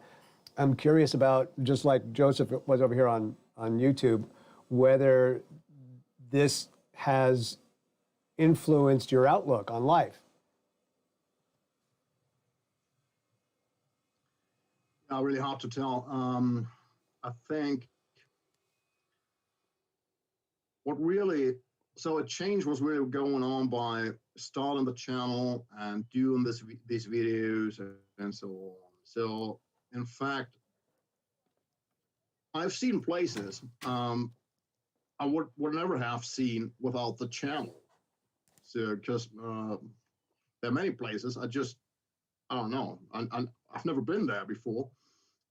I'm curious about, just like Joseph was over here on YouTube, whether this has influenced your outlook on life. Really hard to tell. I think so a change was really going on by starting the channel and doing these videos and so on. So in fact, I've seen places I would never have seen without the channel. So because there are many places I don't know. I've never been there before.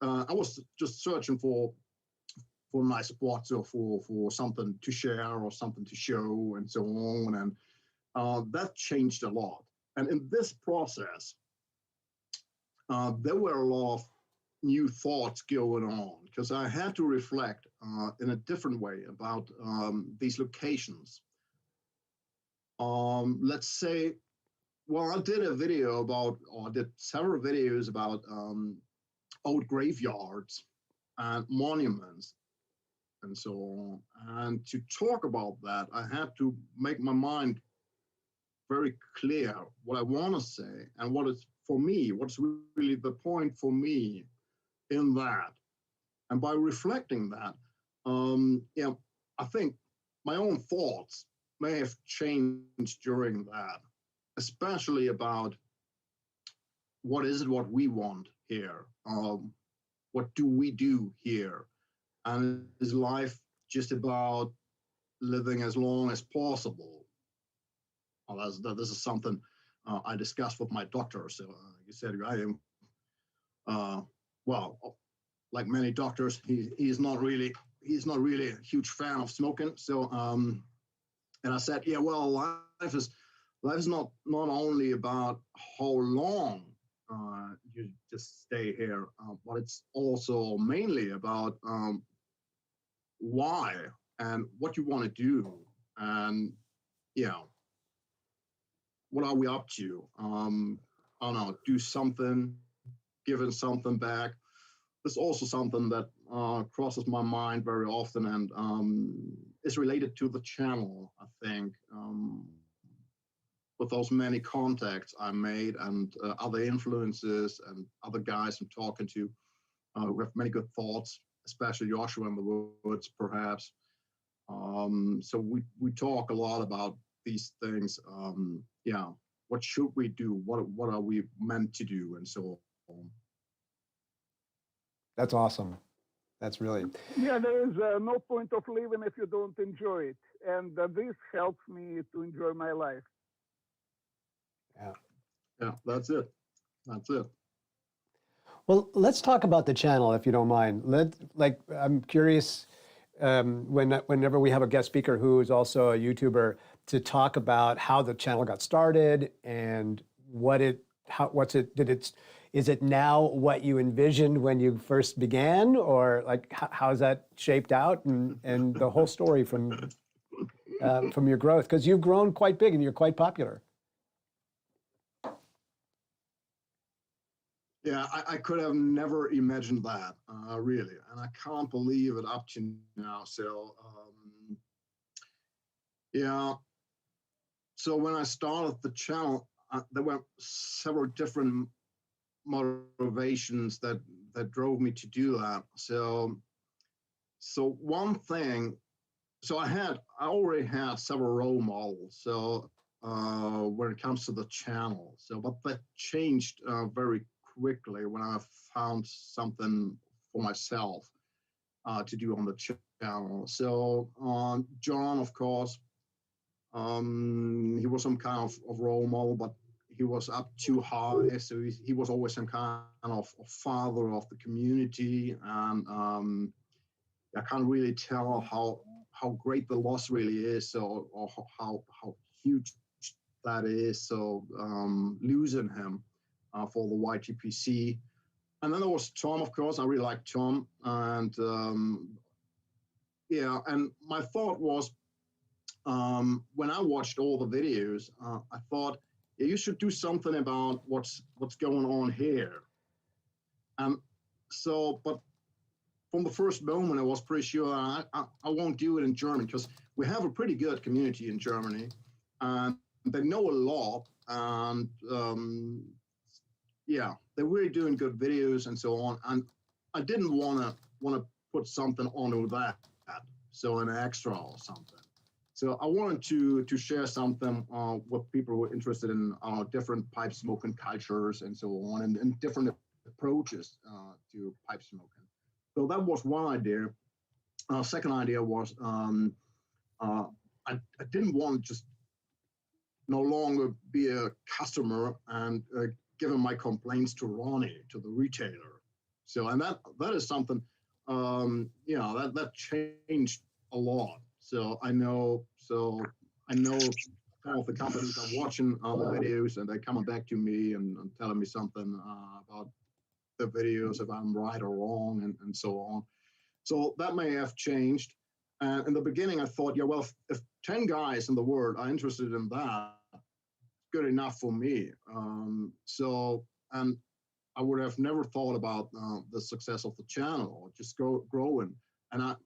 I was just searching for nice spots or for something to share or something to show and so on. And that changed a lot. And in this process, there were a lot of new thoughts going on because I had to reflect in a different way about these locations. Let's say, well, I did I did several videos about old graveyards and monuments and so on. And to talk about that, I had to make my mind very clear what I want to say and what is for me, what's really the point for me in that. And by reflecting that, I think my own thoughts may have changed during that, especially about what we want here? What do we do here? And is life just about living as long as possible? Well, this is something I discussed with my doctor. So you said I am, well, like many doctors, he's not really a huge fan of smoking. So and I said, yeah, well, life is not only about how long you just stay here, but it's also mainly about why and what you want to do, and what are we up to? I don't know, do something, giving something back. There's also something that crosses my mind very often and is related to the channel, I think. with those many contacts I made and other influences and other guys I'm talking to who have many good thoughts, especially Joshua in the Woods, perhaps. So we talk a lot about these things. Yeah, what should we do? What are we meant to do, and so on. That's awesome. That's really. Yeah, there is no point of living if you don't enjoy it, and this helps me to enjoy my life. Yeah, that's it. That's it. Well, let's talk about the channel, if you don't mind. I'm curious, whenever we have a guest speaker who is also a YouTuber, to talk about how the channel got started and is it now what you envisioned when you first began, or like how's that shaped out, and the whole story from your growth? Because you've grown quite big and you're quite popular. Yeah, I could have never imagined that, really, and I can't believe it up to now. So, yeah. So when I started the channel, there were several different motivations that drove me to do that. So one thing, so I already had several role models. So when it comes to the channel, but that changed very quickly when I found something for myself to do on the channel. So John, of course, he was some kind of role model, but he was up too high, so he was always some kind of father of the community, and I can't really tell how great the loss really is, so or how huge that is. So losing him for the YTPC, and then there was Tom, of course. I really like Tom, and yeah. And my thought was, when I watched all the videos, I thought, yeah, you should do something about what's going on here. So, but from the first moment, I was pretty sure I won't do it in German, because we have a pretty good community in Germany, and they know a lot, and yeah, they're really doing good videos and so on. And I didn't want to put something onto that, so an extra or something. So I wanted to share something with people who are interested in different pipe smoking cultures and so on, and different approaches to pipe smoking. So that was one idea. Second idea was I didn't want to just no longer be a customer and giving my complaints to Ronnie, to the retailer. So, and that is something, you know, that changed a lot. So I know some of the companies are watching the videos, and they're coming back to me and telling me something about the videos, if I'm right or wrong, and so on. So that may have changed. And in the beginning, I thought, yeah, well, if 10 guys in the world are interested in that, good enough for me. And I would have never thought about the success of the channel, or just growing. And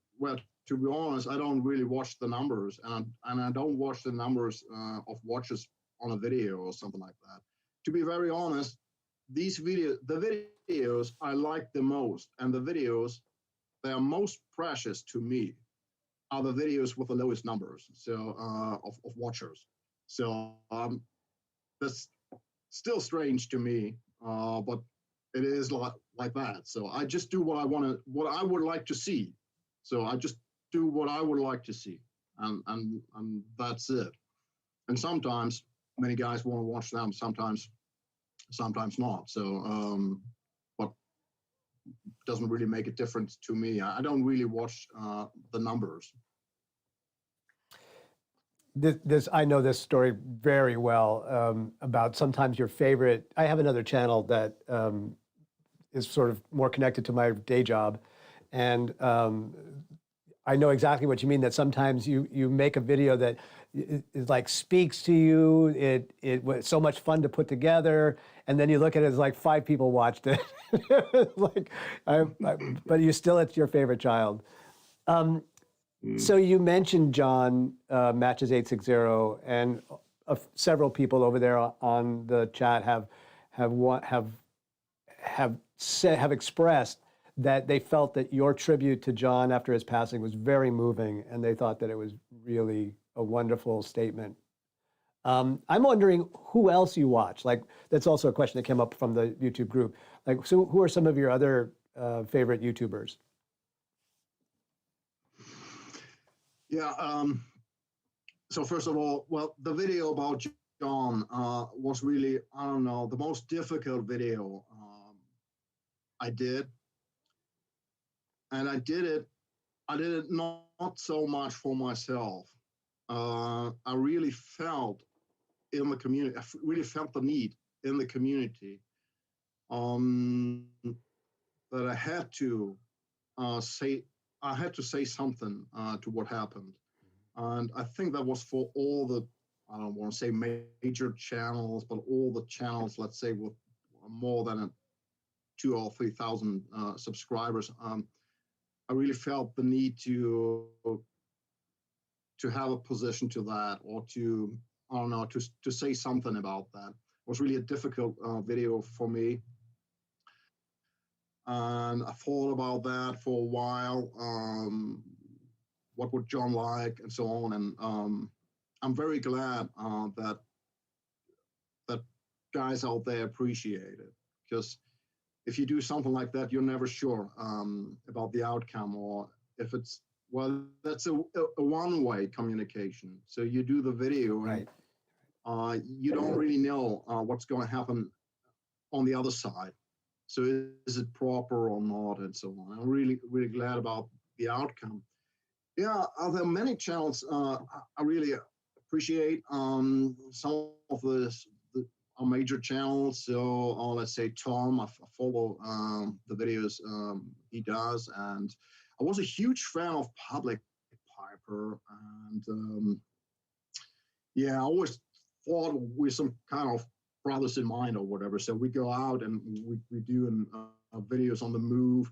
to be honest, I don't really watch the numbers, and I don't watch the numbers of watches on a video or something like that. To be very honest, the videos I like the most, and the videos that are most precious to me, are the videos with the lowest numbers, so of watchers. So that's still strange to me, but it is like that. So I just do what I would like to see. So I just do what I would like to see, and that's it. And sometimes many guys want to watch them, sometimes not. So but doesn't really make a difference to me. I don't really watch the numbers. I know this story very well, about sometimes your favorite. I have another channel that is sort of more connected to my day job, and I know exactly what you mean, that sometimes you make a video that it like speaks to you. It was so much fun to put together, and then you look at it as like 5 people watched it. Like, but it's your favorite child. So you mentioned John, Matches 860, and several people over there on the chat have expressed that they felt that your tribute to John after his passing was very moving, and they thought that it was really a wonderful statement. I'm wondering who else you watch. Like, that's also a question that came up from the YouTube group. Like, so who are some of your other favorite YouTubers? Yeah. So first of all, well, the video about John was really, I don't know, the most difficult video I did. And I did it not so much for myself. I really felt in the community, I really felt the need in the community that I had to say something to what happened. And I think that was for all the, I don't want to say major channels, but all the channels, let's say with more than 2,000 or 3,000 subscribers. I really felt the need to have a position to that, or to, I don't know, to say something about that. It was really a difficult video for me. And I thought about that for a while. What would John like, and so on. And I'm very glad that guys out there appreciate it, because if you do something like that, you're never sure about the outcome, or if it's, well, that's a one-way communication. So you do the video, right, and you don't really know what's going to happen on the other side. So is it proper or not, and so on. I'm really, really glad about the outcome. Yeah, there are many channels I really appreciate. Some of the major channels. So let's say Tom, I follow the videos he does, and I was a huge fan of Public Piper, and yeah, I always thought we're some kind of brothers in mind or whatever. So we go out and we do videos on the move,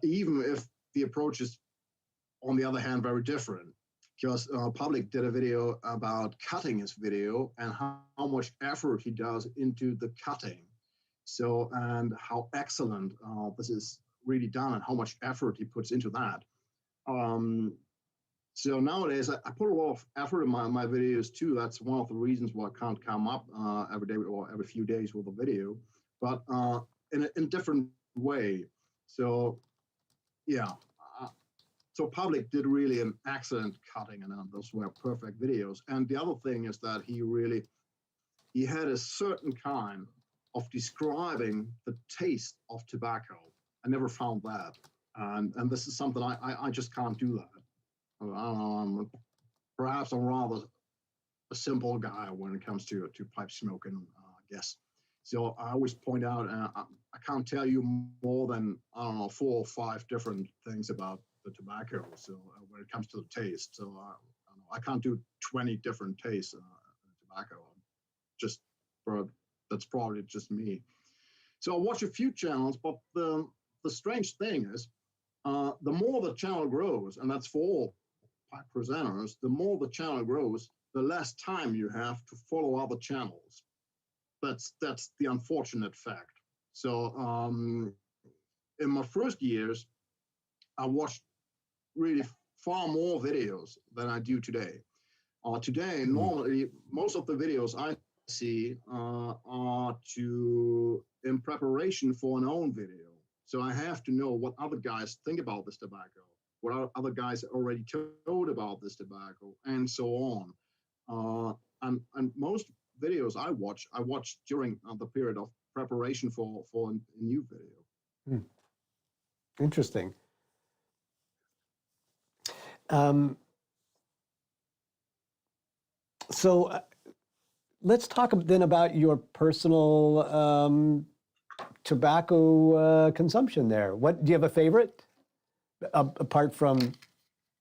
even if the approach is, on the other hand, very different. Because Public did a video about cutting his video and how much effort he does into the cutting. So, and how excellent this is really done, and how much effort he puts into that. So nowadays, I put a lot of effort in my videos too. That's one of the reasons why I can't come up every day or every few days with a video, but in a different way. So, yeah. So Public did really an excellent cutting, and those were perfect videos. And the other thing is that he had a certain kind of describing the taste of tobacco. I never found that. And this is something I just can't do that. I don't know, perhaps I'm rather a simple guy when it comes to pipe smoking, I guess. So I always point out, I can't tell you more than, I don't know, 4 or 5 different things about the tobacco. So when it comes to the taste, so I can't do 20 different tastes in tobacco. That's probably just me. So I watch a few channels, but the strange thing is, the more the channel grows, and that's for all pipe presenters, the more the channel grows, the less time you have to follow other channels. That's the unfortunate fact. So in my first years, I watched really far more videos than I do today. Today, normally, most of the videos I see are in preparation for an own video. So I have to know what other guys think about this tobacco, what other guys already told about this tobacco, and so on. And most videos I watch during the period of preparation for a new video. Interesting. So let's talk then about your personal tobacco consumption there. What do you have a favorite apart from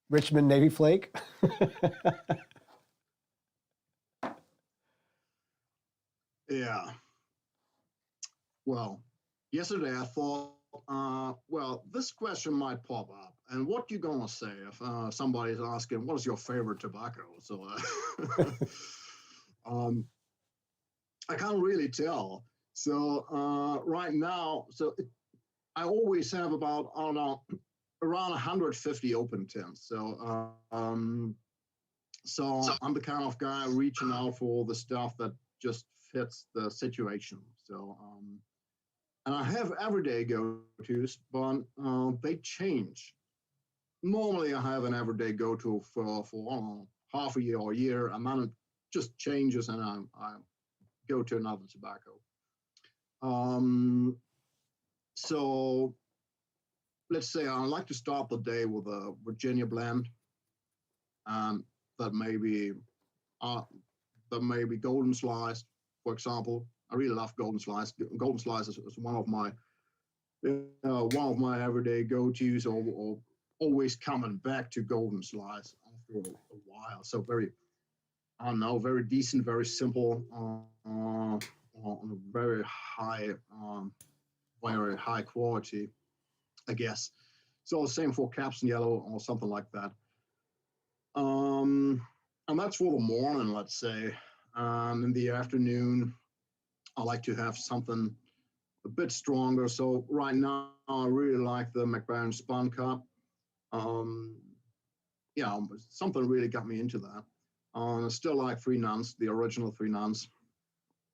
Richmond Navy Flake? Yeah. Well, yesterday I thought, well, this question might pop up. And what you gonna say if somebody's asking, what is your favorite tobacco? So, I can't really tell. So right now, I always have about, I don't know, around 150 open tins. So I'm the kind of guy reaching out for the stuff that just fits the situation. So and I have everyday go-tos, but they change. Normally, I have an everyday go-to for half a year or a year, and then it just changes, and I go to another tobacco. So let's say I like to start the day with a Virginia blend, that may be golden sliced, for example. I really love golden slice. Golden slice is one of my everyday go-tos, or always coming back to golden slice after a while. So very decent, very simple, on a very high quality, I guess. So same for Capson Yellow or something like that. And that's for the morning, let's say. In the afternoon, I like to have something a bit stronger. So right now, I really like the Mcbear Spun Cup. Something really got me into that. I still like Three Nuns, the original Three Nuns,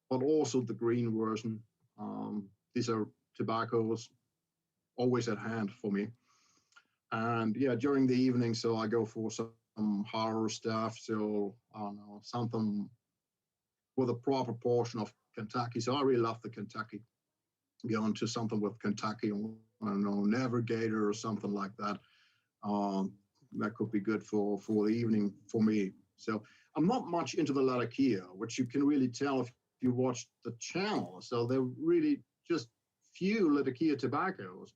but also the green version. These are tobaccos always at hand for me. And yeah, during the evening, so I go for some horror stuff. So I don't know, something with a proper portion of Kentucky. So I really love the Kentucky. Go into something with Kentucky, I don't know, Navigator or something like that. That could be good for the evening for me. So I'm not much into the Latakia, which you can really tell if you watch the channel. So they're really just few Latakia tobaccos.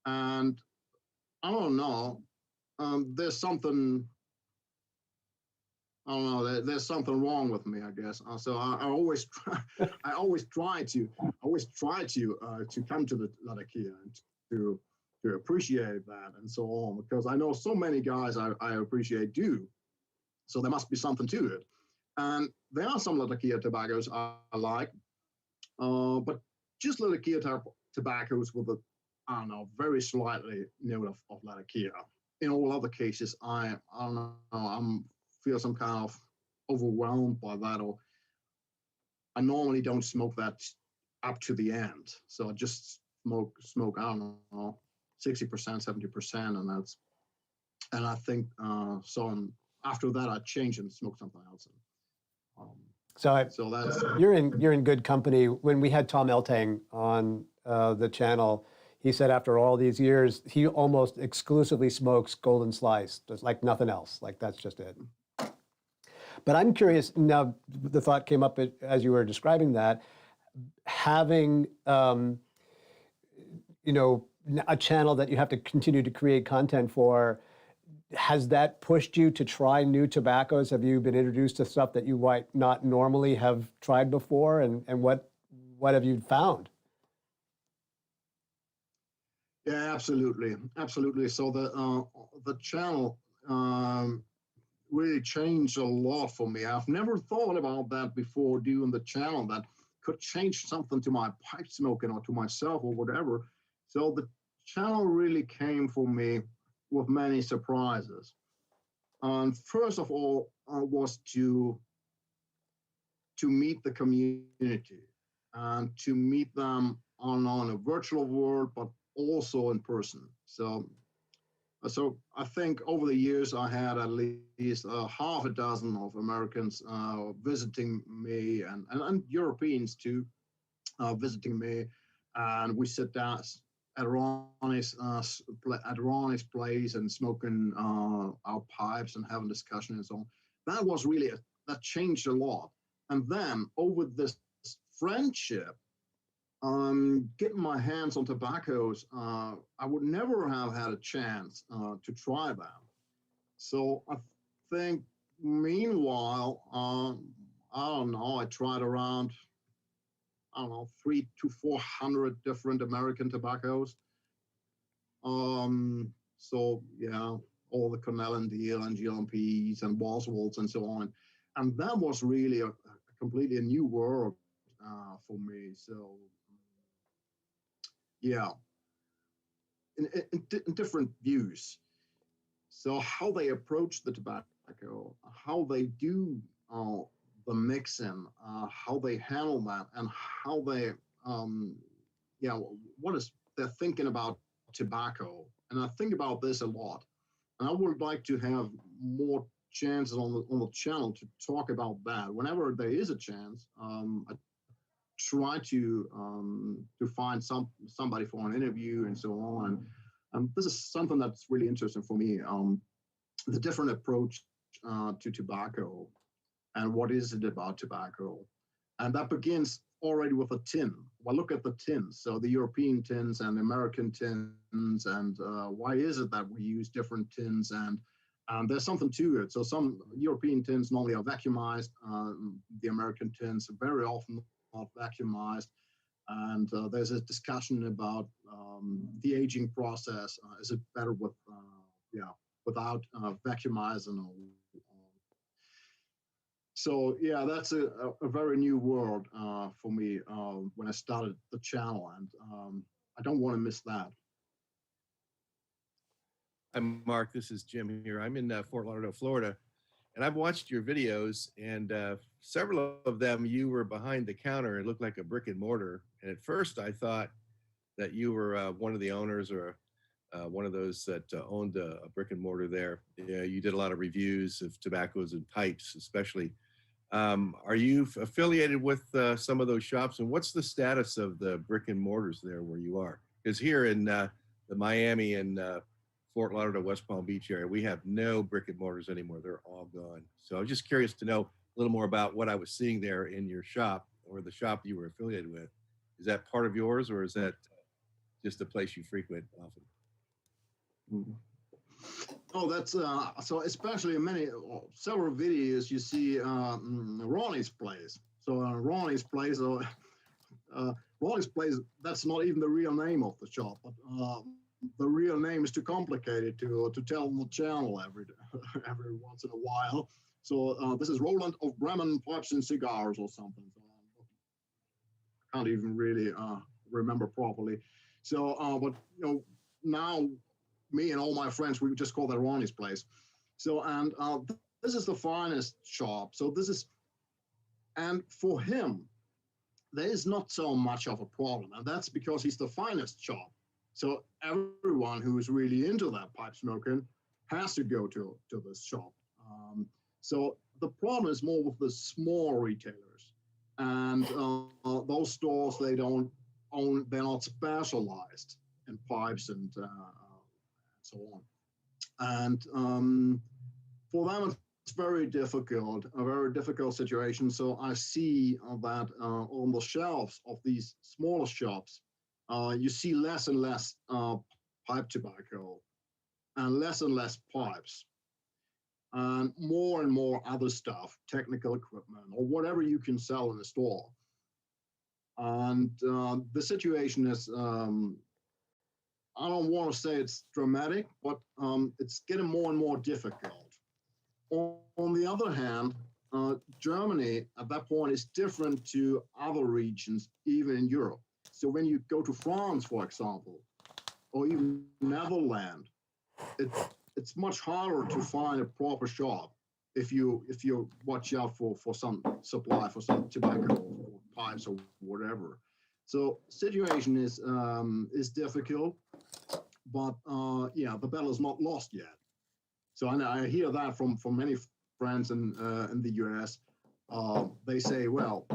And I don't know, there's something, I don't know, there's something wrong with me, I guess. So I always try to come to the Latakia and to appreciate that and so on, because I know so many guys I appreciate do. So there must be something to it. And there are some Latakia tobaccos I like, but just Latakia tobaccos with a, I don't know, very slightly note of Latakia. In all other cases, I don't know, I'm feel some kind of overwhelmed by that, or I normally don't smoke that up to the end. So I just smoke, I don't know, 60%, 70%, and I think after that I change and smoke something else. So that's you're in good company. When we had Tom Eltang on the channel, he said after all these years, he almost exclusively smokes Golden Slice, just like nothing else. Like that's just it. But I'm curious now. The thought came up as you were describing that, having a channel that you have to continue to create content for. Has that pushed you to try new tobaccos? Have you been introduced to stuff that you might not normally have tried before? And what have you found? Yeah, absolutely. So the channel really changed a lot for me. I've never thought about that before doing the channel, that could change something to my pipe smoking or to myself or whatever. So the channel really came for me with many surprises. And first of all, was to meet the community and to meet them on a virtual world, but also in person. So I think over the years, I had at least half a dozen of Americans visiting me, and Europeans too, visiting me. And we sit down at Ronnie's place and smoking our pipes and having discussion and so on. That was really, that changed a lot. And then over this friendship, getting my hands on tobaccos, I would never have had a chance to try them. So I think meanwhile, I don't know, I tried around, 300 to 400 different American tobaccos. So yeah, all the Cornell and Deal and GLMPs and Boswells and so on. And that was really a completely a new world for me. So yeah, in different views. So how they approach the tobacco, how they do the mixing, how they handle that, and how they, what is they're thinking about tobacco. And I think about this a lot. And I would like to have more chances on the channel to talk about that. Whenever there is a chance, I try to find somebody for an interview and so on. And this is something that's really interesting for me. The different approach to tobacco and what is it about tobacco. And that begins already with a tin. Well, look at the tins. So the European tins and the American tins, and why is it that we use different tins? And there's something to it. So some European tins normally are vacuumized. The American tins are very often not vacuumized. And there's a discussion about the aging process. Is it better with, without vacuumizing? So yeah, that's a very new world for me when I started the channel, and I don't want to miss that. I'm Mark. This is Jim here. I'm in Fort Lauderdale, Florida, and I've watched your videos, and several of them you were behind the counter. It looked like a brick and mortar, and at first I thought that you were one of the owners or one of those that owned a brick and mortar there. Yeah, you did a lot of reviews of tobaccos and pipes, especially. Are you affiliated with some of those shops, and what's the status of the brick and mortars there where you are? Because here in the Miami and Fort Lauderdale, West Palm Beach area, we have no brick and mortars anymore. They're all gone. So I was just curious to know a little more about what I was seeing there in your shop or the shop you were affiliated with. Is that part of yours, or is that just a place you frequent often? Mm-hmm. Oh, that's so especially in several videos you see Ronnie's place. So Ronnie's place, Ronnie's place, that's not even the real name of the shop, but the real name is too complicated to tell on the channel every once in a while. So this is Roland of Bremen Pipes and Cigars or something. So I can't even really remember properly. So, but now me and all my friends, we just call that Ronnie's place. So, and this is the finest shop. So and for him, there is not so much of a problem. And that's because he's the finest shop. So everyone who is really into that pipe smoking has to go to this shop. So the problem is more with the small retailers. And those stores, they're not specialized in pipes and so on. And for them, it's very difficult, a very difficult situation. So I see that on the shelves of these smaller shops, you see less and less pipe tobacco and less pipes and more other stuff, technical equipment or whatever you can sell in the store. And the situation is, I don't want to say it's dramatic, but it's getting more and more difficult. On the other hand, Germany at that point is different to other regions, even in Europe. So when you go to France, for example, or even Netherlands, it's much harder to find a proper shop if you watch out for some supply for some tobacco or pipes or whatever. So situation is difficult, but yeah, the battle is not lost yet. So I hear that from many friends in the US. They say, well,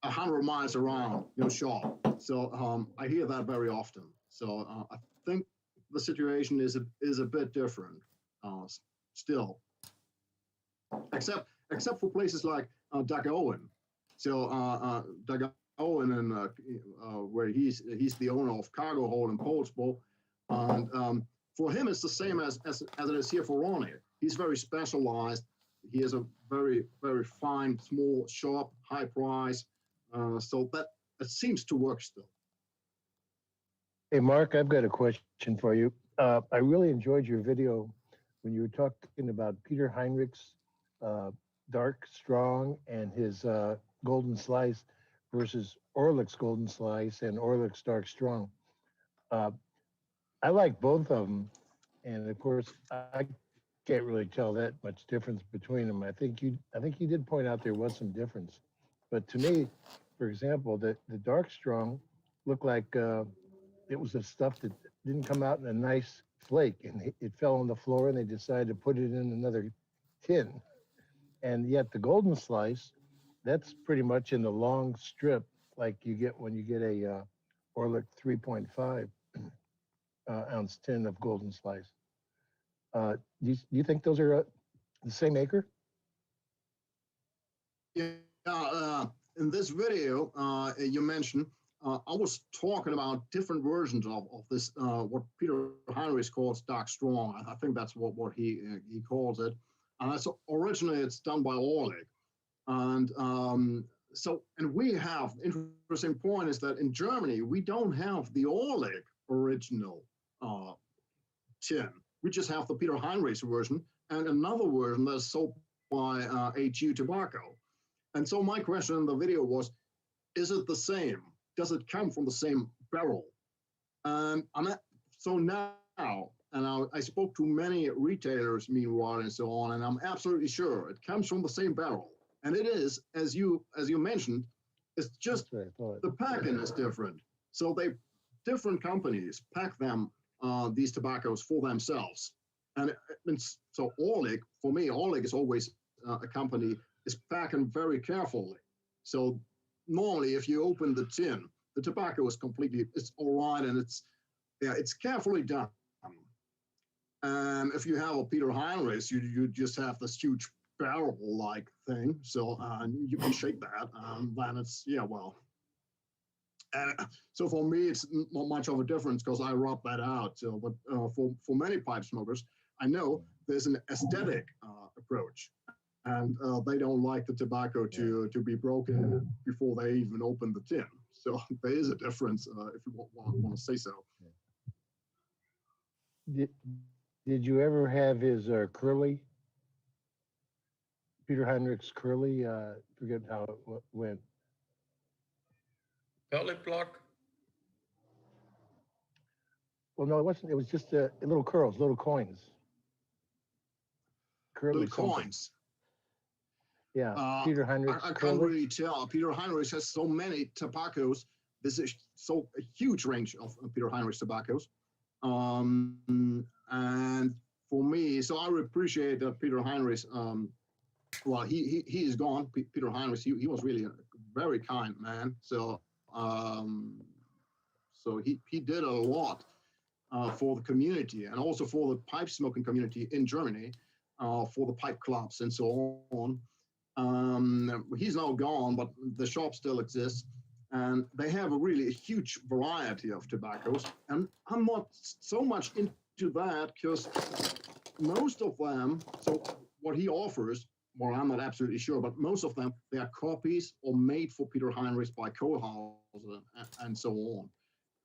100 miles around, no shop. So I hear that very often. So I think the situation is a bit different still, except for places like Doug Owen. So Doug Owen, and where he's the owner of Cargo Hole in Polsbo, and for him it's the same as it is here for Ronnie. He's very specialized. He has a very fine small shop, high price. So that it seems to work still. Hey, Mark, I've got a question for you. I really enjoyed your video when you were talking about Peter Heinrich's Dark Strong and his Golden Slice versus Orlick's Golden Slice and Orlick's Dark Strong. I like both of them, and of course, I can't really tell that much difference between them. I think you did point out there was some difference, but to me, for example, the Dark Strong looked like it was the stuff that didn't come out in a nice flake, and it fell on the floor, and they decided to put it in another tin. And yet the Golden Slice, that's pretty much in the long strip, like you get when you get a Orlick 3.5 ounce tin of Golden Slice. Do you think those are the same acre? Yeah, in this video, you mentioned, I was talking about different versions of this, what Peter Heinrich calls Dark Strong. I think that's what he calls it. And that's originally it's done by Orlick. And and we have, interesting point is that in Germany, we don't have the Orlick original tin. We just have the Peter Heinrich version and another version that's sold by HU Tobacco. And so my question in the video was, is it the same? Does it come from the same barrel? So now, and I spoke to many retailers meanwhile and so on, and I'm absolutely sure it comes from the same barrel. And it is, as you mentioned, it's just the packing is different. So different companies pack them, these tobaccos for themselves. And so Orlick, for me, Orlick is always a company is packing very carefully. So normally if you open the tin, the tobacco is it's all right, and it's carefully done. And if you have a Peter Heinrich, you just have this huge barrel-like thing. So you can shake that, then it's, yeah, well. And so for me, it's not much of a difference because I rub that out. So, but for many pipe smokers, I know there's an aesthetic approach, and they don't like the tobacco to be broken before they even open the tin. So there is a difference, if you want to say so. Did you ever have his curly, Peter Heinrich's curly? Forget how it went. Curly block. Well, no, it wasn't. It was just little curls, little coins. Curly little coins. Yeah, Peter Heinrich. I can't really tell. Peter Heinrich has so many tobaccos. This is a huge range of Peter Heinrich tobaccos. And for me, so I appreciate that Peter Heinrich. Well, he is gone. Peter Heinrich. He was really a very kind man. So he did a lot for the community and also for the pipe smoking community in Germany, for the pipe clubs and so on. He's now gone, but the shop still exists, and they have a really huge variety of tobaccos. And I'm not so much into that because most of them, so what he offers, well, I'm not absolutely sure, but most of them, they are copies or made for Peter Heinrich by Kohlhauser and so on.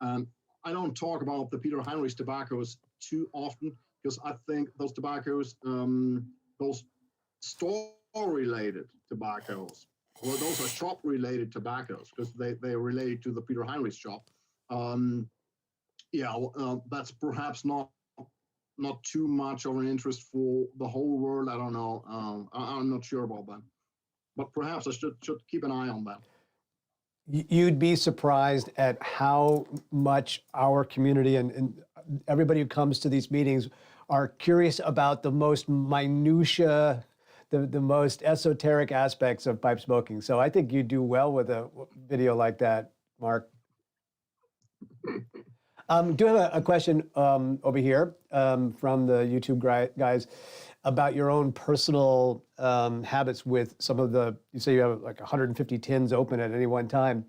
And I don't talk about the Peter Heinrich tobaccos too often because I think those tobaccos, those store-related tobaccos, or those are shop-related tobaccos because they relate to the Peter Heinrich shop. That's perhaps not too much of an interest for the whole world. I don't know. I'm not sure about that, but perhaps I should keep an eye on that. You'd be surprised at how much our community and everybody who comes to these meetings are curious about the most minutia, the most esoteric aspects of pipe smoking. So I think you do well with a video like that, Mark. Do have a question over here from the YouTube guys about your own personal habits with some of you say you have like 150 tins open at any one time.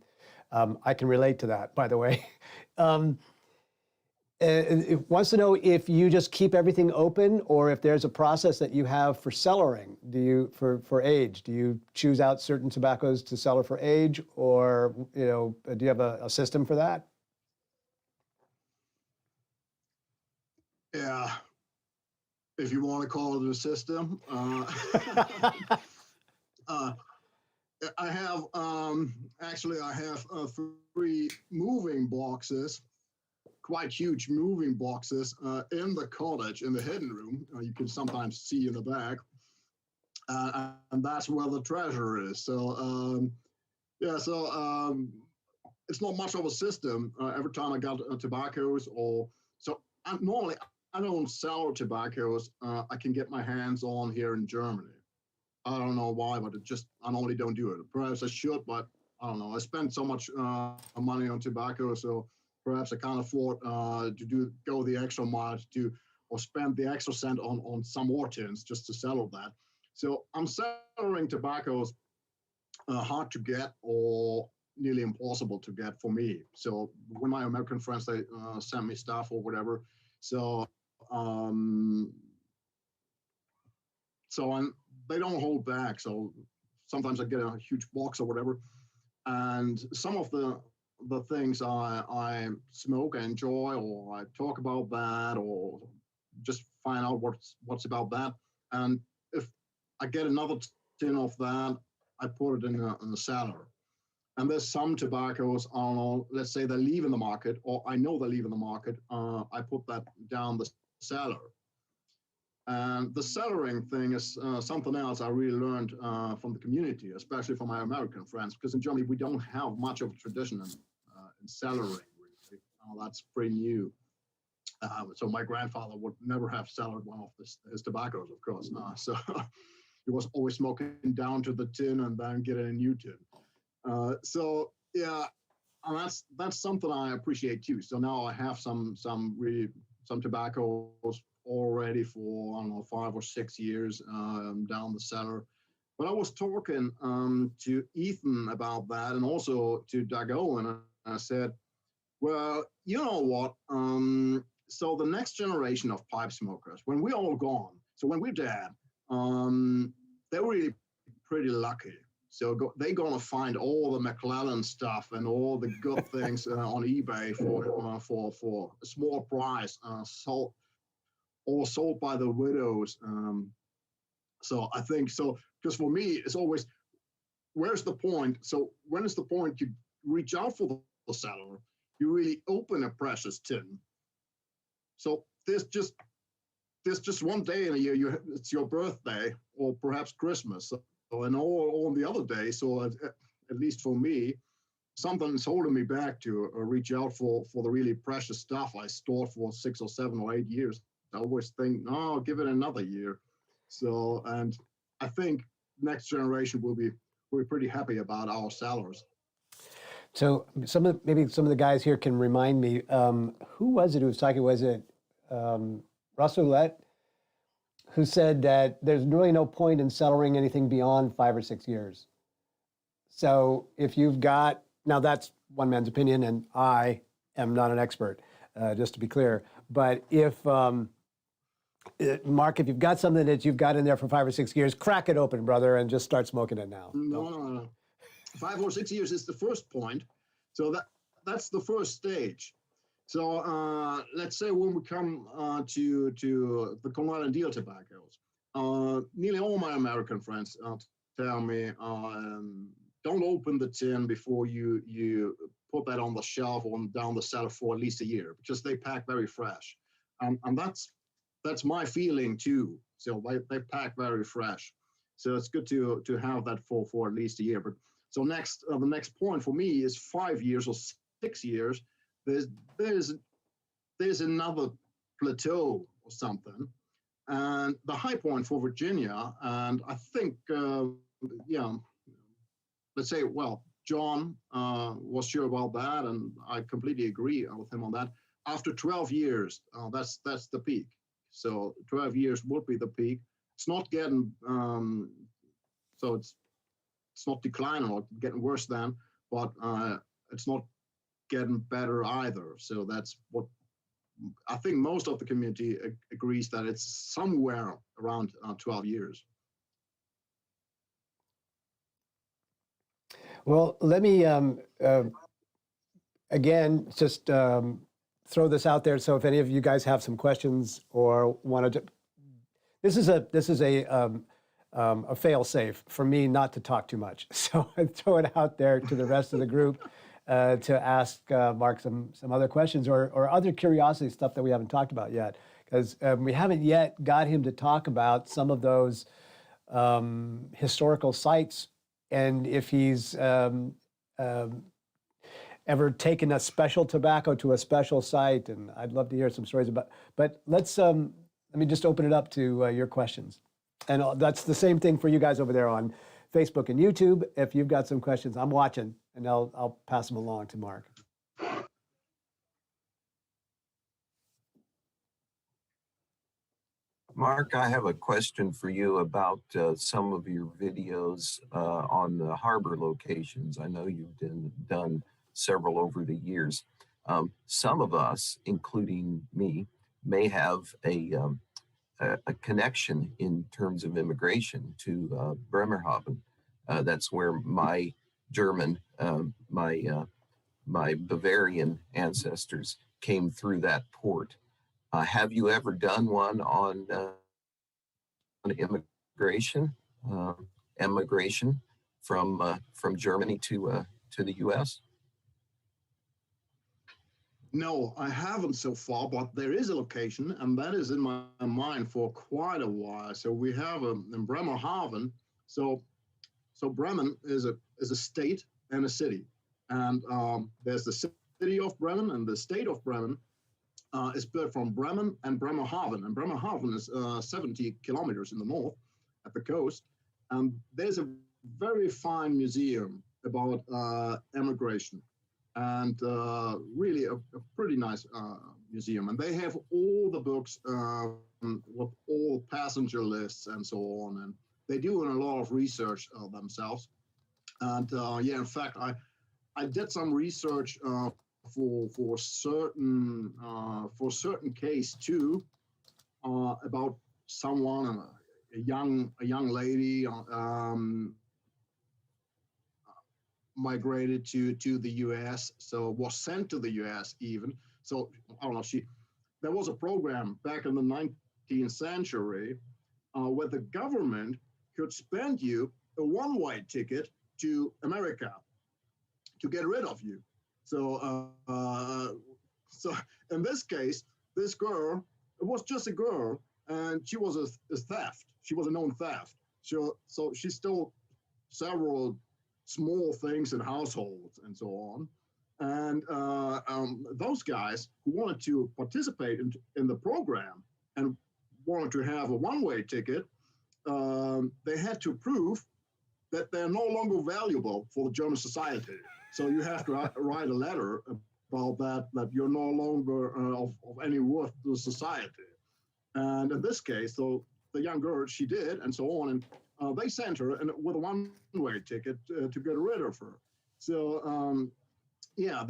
I can relate to that, by the way. It wants to know if you just keep everything open or if there's a process that you have for cellaring. Do you, for age, do you choose out certain tobaccos to cellar for age, or do you have a system for that? Yeah, if you want to call it a system. I have actually I have 3 moving boxes, quite huge moving boxes in the cottage in the hidden room. You can sometimes see in the back, and that's where the treasure is. So yeah, so it's not much of a system. Every time I got tobaccos or so, normally I don't sell tobaccos. I can get my hands on here in Germany. I don't know why, but I normally don't do it. Perhaps I should, but I don't know. I spend so much money on tobacco, so perhaps I can't afford to go the extra mile or spend the extra cent on some more tins just to sell that. So I'm selling tobaccos hard to get or nearly impossible to get for me. So when my American friends, they send me stuff or whatever. So they don't hold back. So sometimes I get a huge box or whatever. And some of the things I smoke, I enjoy, or I talk about that, or just find out what's about that. And if I get another tin of that, I put it in the cellar. And there's some tobaccos, I don't know, let's say they leave in the market, or I know they leave in the market, I put that down the cellar. And the cellaring thing is something else I really learned from the community, especially from my American friends, because in Germany, we don't have much of a tradition in cellaring, really. That's pretty new. So my grandfather would never have cellared one of his tobaccos, of course. So he was always smoking down to the tin and then getting a new tin. So yeah, and that's something I appreciate too. So now I have some tobaccos already for, I don't know, 5 or 6 years down the cellar. But I was talking to Ethan about that, and also to Doug Owen, and I said, well, you know what? So the next generation of pipe smokers, when we're all gone, so when we're dead, they're really pretty lucky. So they're going to find all the McClellan stuff and all the good things on eBay for a small price, sold by the widows. So I think so, because for me, it's always, where's the point? So when is the point you reach out for the cellar? You really open a precious tin. So there's just one day in a year, it's your birthday or perhaps Christmas. And all the other days, so at least for me, something's holding me back to reach out for the really precious stuff I stored for 6 or 7 or 8 years. I always think, no, I'll give it another year. So, and I think next generation will be pretty happy about our cellars. So maybe some of the guys here can remind me, who was it who was talking? Was it Russ Ouellette, who said that there's really no point in cellaring anything beyond 5 or 6 years? So if you've got, now that's one man's opinion, and I am not an expert, just to be clear. But if, Mark, if you've got something that you've got in there for 5 or 6 years, crack it open, brother, and just start smoking it now. No. 5 or 6 years is the first point. So that's the first stage. So let's say when we come to the Conrad and Deal tobaccos, nearly all my American friends tell me, don't open the tin before you put that on the shelf or down the cellar for at least a year, because they pack very fresh. And that's my feeling too. So they pack very fresh. So it's good to have that for at least a year. But so the next point for me is 5 years or 6 years. There's another plateau or something, and the high point for Virginia. And I think, let's say, well, John was sure about that, and I completely agree with him on that. After 12 years, that's the peak. So 12 years would be the peak. It's not getting, so it's not declining or getting worse than, but it's not getting better either. So that's what I think most of the community agrees, that it's somewhere around 12 years. Well, let me, again, just throw this out there. So if any of you guys have some questions or wanted to, this is a a fail-safe for me not to talk too much. So I throw it out there to the rest of the group to ask Mark some other questions or other curiosity stuff that we haven't talked about yet, because we haven't yet got him to talk about some of those historical sites, and if he's ever taken a special tobacco to a special site, and I'd love to hear some stories about. But let me just open it up to your questions, and that's the same thing for you guys over there on Facebook and YouTube. If you've got some questions, I'm watching, and I'll pass them along to Mark. Mark, I have a question for you about some of your videos on the harbor locations. I know you've done several over the years. Some of us, including me, may have a connection in terms of immigration to Bremerhaven. That's where my German, my Bavarian ancestors came through that port. Have you ever done one on immigration, emigration from Germany to the U.S.? No, I haven't so far, but there is a location, and that is in my mind for quite a while. So we have in Bremerhaven. So Bremen is a state and a city, and there's the city of Bremen and the state of Bremen. Is built from Bremen and Bremerhaven. And Bremerhaven is 70 kilometers in the north at the coast. And there's a very fine museum about emigration, and really a pretty nice museum. And they have all the books with all passenger lists and so on. And they do a lot of research themselves. And yeah, in fact, I did some research for certain case too, about someone, a young lady migrated to the U.S. So was sent to the U.S. even. So I don't know. There was a program back in the 19th century where the government could spend you a one-way ticket to America to get rid of you. So, so in this case, this girl, it was just a girl, and she was a theft. She was a known theft. So she stole several small things in households and so on. And those guys who wanted to participate in the program and wanted to have a one-way ticket, they had to prove that they're no longer valuable for the German society. So you have to write a letter about that you're no longer of any worth to society. And in this case, so the young girl, she did, and so on, and they sent her with a one-way ticket to get rid of her. So yeah,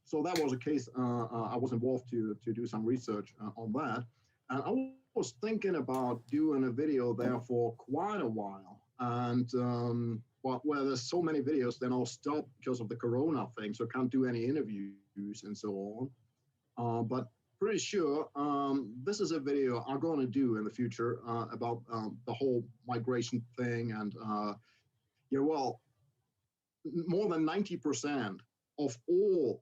so that was a case I was involved to do some research on that. And I was thinking about doing a video there for quite a while. And well, there's so many videos, then I'll stop because of the Corona thing, so I can't do any interviews and so on. But pretty sure this is a video I'm going to do in the future about the whole migration thing. And yeah, well, more than 90% of all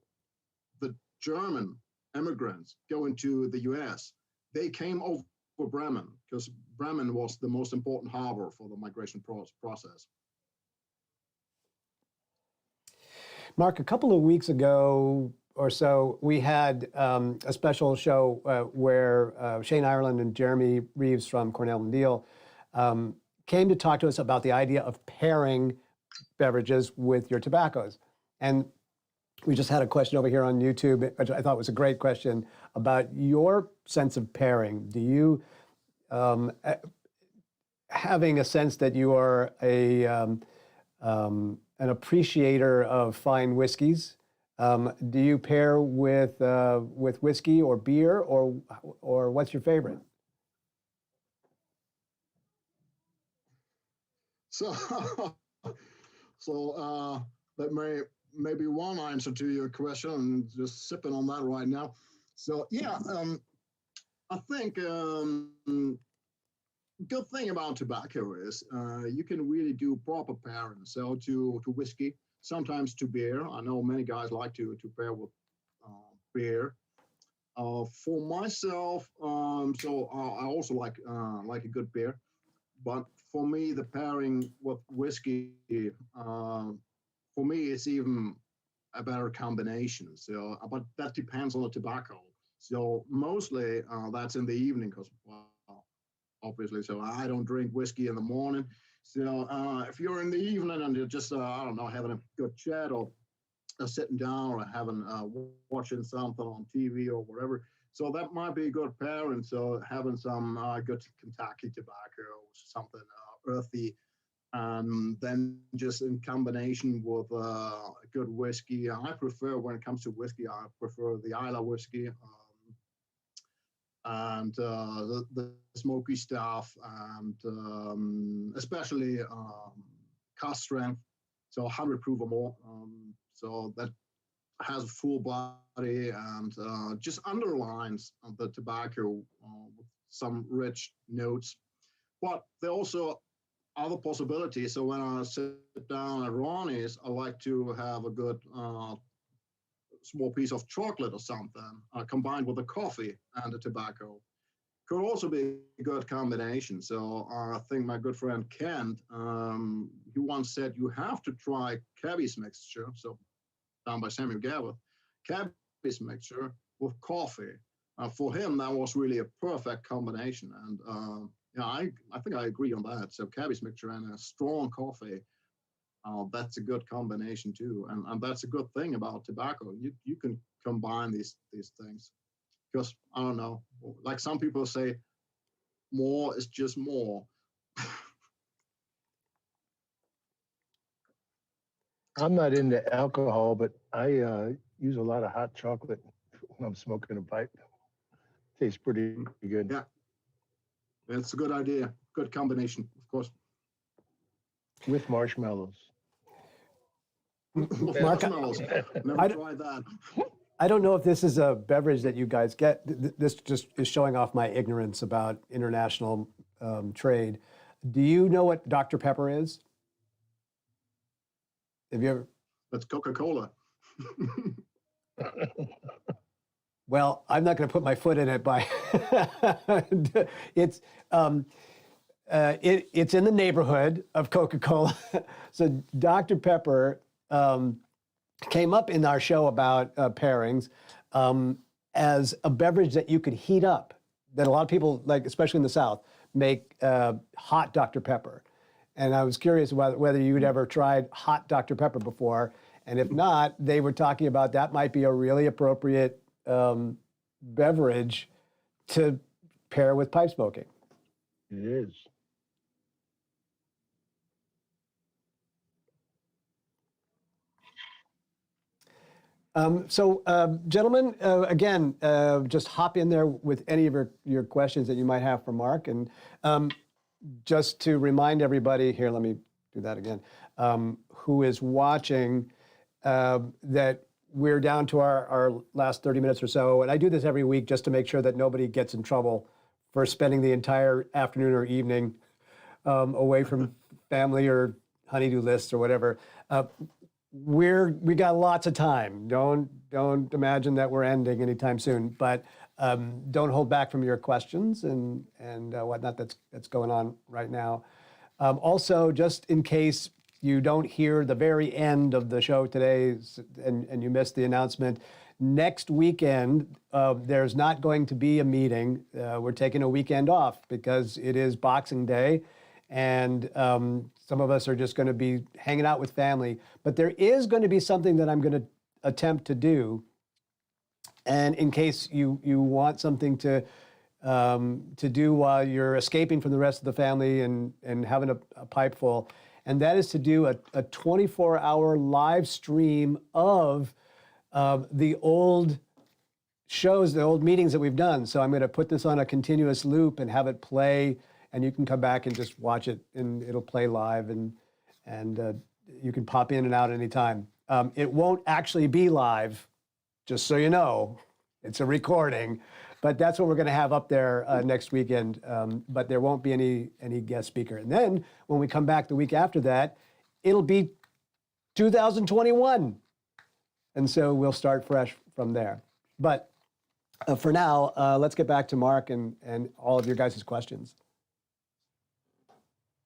the German immigrants going to the US, they came over Bremen, because Bremen was the most important harbor for the migration process. Mark, a couple of weeks ago or so, we had a special show where Shane Ireland and Jeremy Reeves from Cornell and Deal came to talk to us about the idea of pairing beverages with your tobaccos. And we just had a question over here on YouTube, which I thought was a great question, about your sense of pairing. Do you, having a sense that you are an appreciator of fine whiskeys, do you pair with whiskey or beer, or what's your favorite? So that may be one answer to your question, and just sipping on that right now. So yeah, I think good thing about tobacco is you can really do proper pairing. So to whiskey, sometimes to beer. I know many guys like to pair with beer. For myself, I also like a good beer, but for me, the pairing with whiskey, for me, it's even a better combination. So, but that depends on the tobacco. So mostly that's in the evening because, well, obviously, so I don't drink whiskey in the morning. So if you're in the evening and you're just, I don't know, having a good chat or sitting down or having watching something on TV or whatever, so that might be a good pairing. So having some good Kentucky tobacco, something earthy, then just in combination with a good whiskey. I prefer, when it comes to whiskey, I prefer the Isla whiskey. And the smoky stuff, and especially cask strength, so 100 proof or more. So that has a full body and just underlines the tobacco with some rich notes. But there are also other possibilities. So when I sit down at Ronnie's, I like to have a good small piece of chocolate or something combined with a coffee and a tobacco. Could also be a good combination. So I think my good friend Kent, he once said you have to try Cabby's mixture, so done by Samuel Gavith, Cabby's mixture with coffee. For him, that was really a perfect combination. And yeah, I think I agree on that. So Cabby's mixture and a strong coffee, that's a good combination too. And that's a good thing about tobacco. You can combine these things. Because, I don't know, like some people say, more is just more. I'm not into alcohol, but I use a lot of hot chocolate when I'm smoking a pipe. Tastes pretty good. Yeah, that's a good idea. Good combination, of course. With marshmallows. With Mark, marshmallows. Never tried that. I don't know if this is a beverage that you guys get. This just is showing off my ignorance about international trade. Do you know what Dr. Pepper is? Have you ever? That's Coca-Cola. Well, I'm not going to put my foot in it by. It's it's in the neighborhood of Coca-Cola. So Dr. Pepper came up in our show about pairings as a beverage that you could heat up, that a lot of people, like especially in the South, make hot Dr. Pepper. And I was curious whether you'd ever tried hot Dr. Pepper before. And if not, they were talking about that might be a really appropriate beverage to pair with pipe smoking. It is. Gentlemen, again, just hop in there with any of your questions that you might have for Mark. And just to remind everybody here, let me do that again, who is watching, that we're down to our last 30 minutes or so. And I do this every week just to make sure that nobody gets in trouble for spending the entire afternoon or evening away from family or honey-do lists or whatever. We got lots of time. Don't imagine that we're ending anytime soon, but don't hold back from your questions and whatnot that's going on right now. Also, just in case you don't hear the very end of the show today and you missed the announcement, next weekend there's not going to be a meeting. We're taking a weekend off because it is Boxing Day. And some of us are just going to be hanging out with family. But there is going to be something that I'm going to attempt to do. And in case you want something to do while you're escaping from the rest of the family and having a pipe full, and that is to do a 24-hour live stream of the old shows, the old meetings that we've done. So I'm going to put this on a continuous loop and have it play. And you can come back and just watch it, and it'll play live, and you can pop in and out anytime. It won't actually be live, just so you know. It's a recording, But that's what we're going to have up there next weekend. But there won't be any guest speaker. And then when we come back the week after that, it'll be 2021. And so we'll start fresh from there. But for now, let's get back to Mark and all of your guys' questions.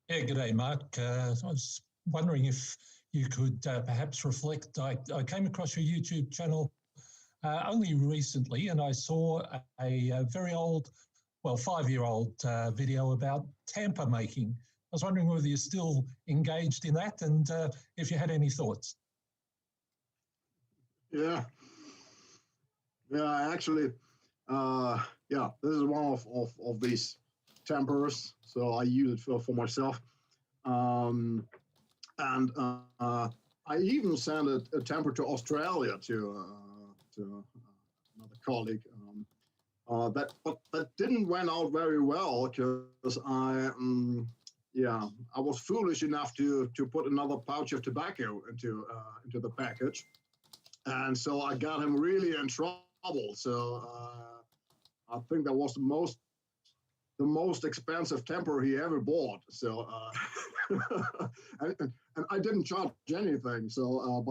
Yeah, good day, Mark. I was wondering if you could perhaps reflect. I came across your YouTube channel only recently, and I saw a very old, well, 5-year-old video about tamper making. I was wondering whether you're still engaged in that and if you had any thoughts. Yeah. Yeah, actually, yeah, this is one of these tempers, so I use it for myself. And I even sent a temper to Australia to another colleague. But that didn't went out very well because I was foolish enough to put another pouch of tobacco into the package, and so I got him really in trouble. So I think that was the most expensive temper he ever bought. So and I didn't charge anything. So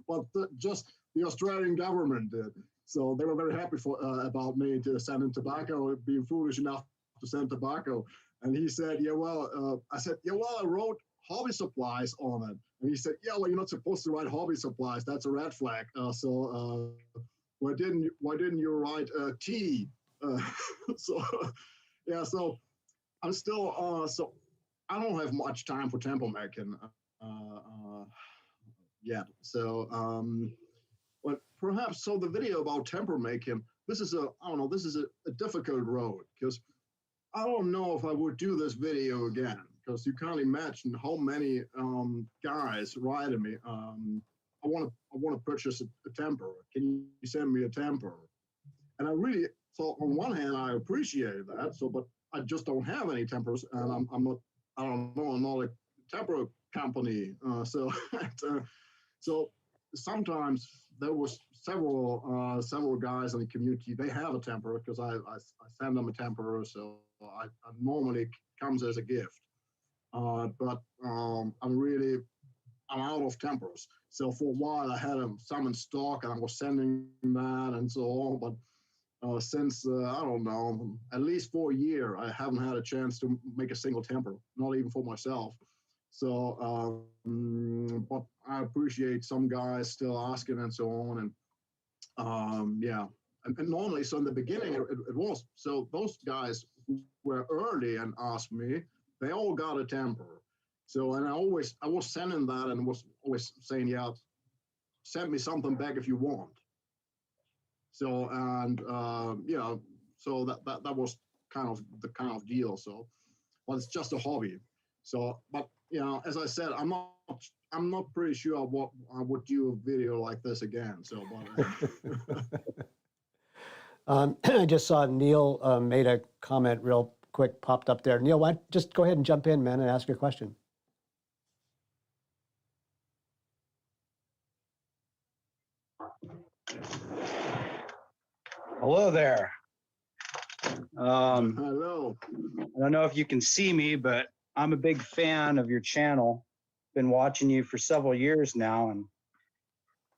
but just the Australian government did. So they were very happy about me to send him tobacco, being foolish enough to send tobacco. And he said, yeah, well, I said, yeah, well, I wrote hobby supplies on it. And he said, yeah, well, you're not supposed to write hobby supplies. That's a red flag. So why didn't you write tea? So yeah, so I'm still so I don't have much time for temper making yet. So but perhaps so the video about temper making, this is a difficult road because I don't know if I would do this video again because you can't imagine how many guys write to me. I want to purchase a temper. Can you send me a temper? And I really thought on one hand I appreciated that. So, but I just don't have any tempers, and I'm not a temper company. So sometimes there was several guys in the community. They have a temper because I send them a temper. So I normally comes as a gift. But I'm out of tempers. So for a while I had some in stock and I was sending that and so on. But since, I don't know, at least for a year, I haven't had a chance to make a single temper, not even for myself. So, but I appreciate some guys still asking and so on. And yeah, and normally, so in the beginning, it was, so those guys who were early and asked me, they all got a temper. So, and I was sending that and was always saying, yeah, send me something back if you want. So, and yeah, so that was kind of the kind of deal. So, but it's just a hobby. So, but you know, as I said, I'm not pretty sure what I would do a video like this again. So, but I just saw Neil made a comment real quick, popped up there. Neil, why don't just go ahead and jump in, man, and ask your question. Hello there. Hello. I don't know if you can see me, but I'm a big fan of your channel. Been watching you for several years now, and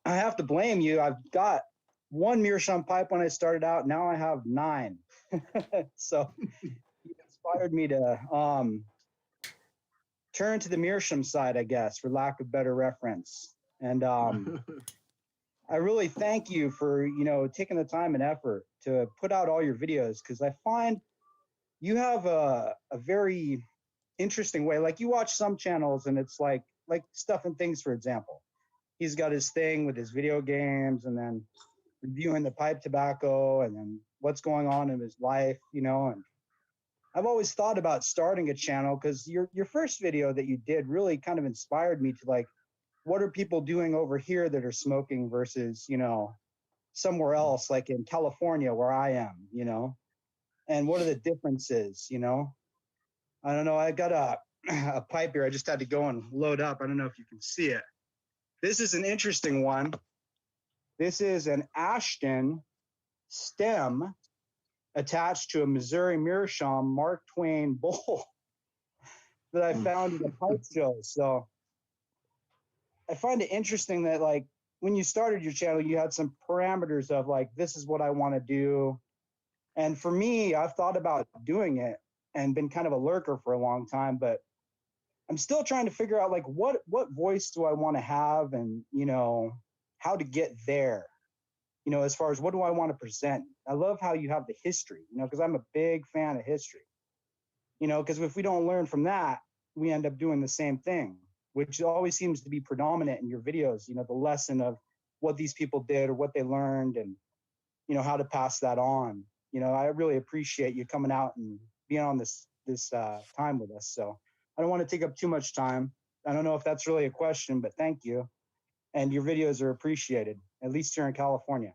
I have to blame you. I've got one meerschaum pipe when I started out. Now I have 9. So you inspired me to turn to the meerschaum side, I guess, for lack of better reference. And I really thank you for, taking the time and effort to put out all your videos, because I find you have a very interesting way. Like, you watch some channels and it's like Stuff and Things, for example. He's got his thing with his video games and then reviewing the pipe tobacco and then what's going on in his life, and I've always thought about starting a channel because your first video that you did really kind of inspired me to, like, what are people doing over here that are smoking versus, somewhere else, like in California where I am, and what are the differences, I don't know. I got a pipe here. I just had to go and load up. I don't know if you can see it. This is an interesting one. This is an Ashton stem attached to a Missouri Meerschaum Mark Twain bowl that I found in a pipe show. So I find it interesting that, like, when you started your channel, you had some parameters of like, this is what I want to do. And for me, I've thought about doing it and been kind of a lurker for a long time, but I'm still trying to figure out like what voice do I want to have, and how to get there. As far as what do I want to present. I love how you have the history, because I'm a big fan of history. Because if we don't learn from that, we end up doing the same thing, which always seems to be predominant in your videos. The lesson of what these people did or what they learned, and how to pass that on. I really appreciate you coming out and being on this time with us. So I don't want to take up too much time. I don't know if that's really a question, but thank you. And your videos are appreciated, at least here in California.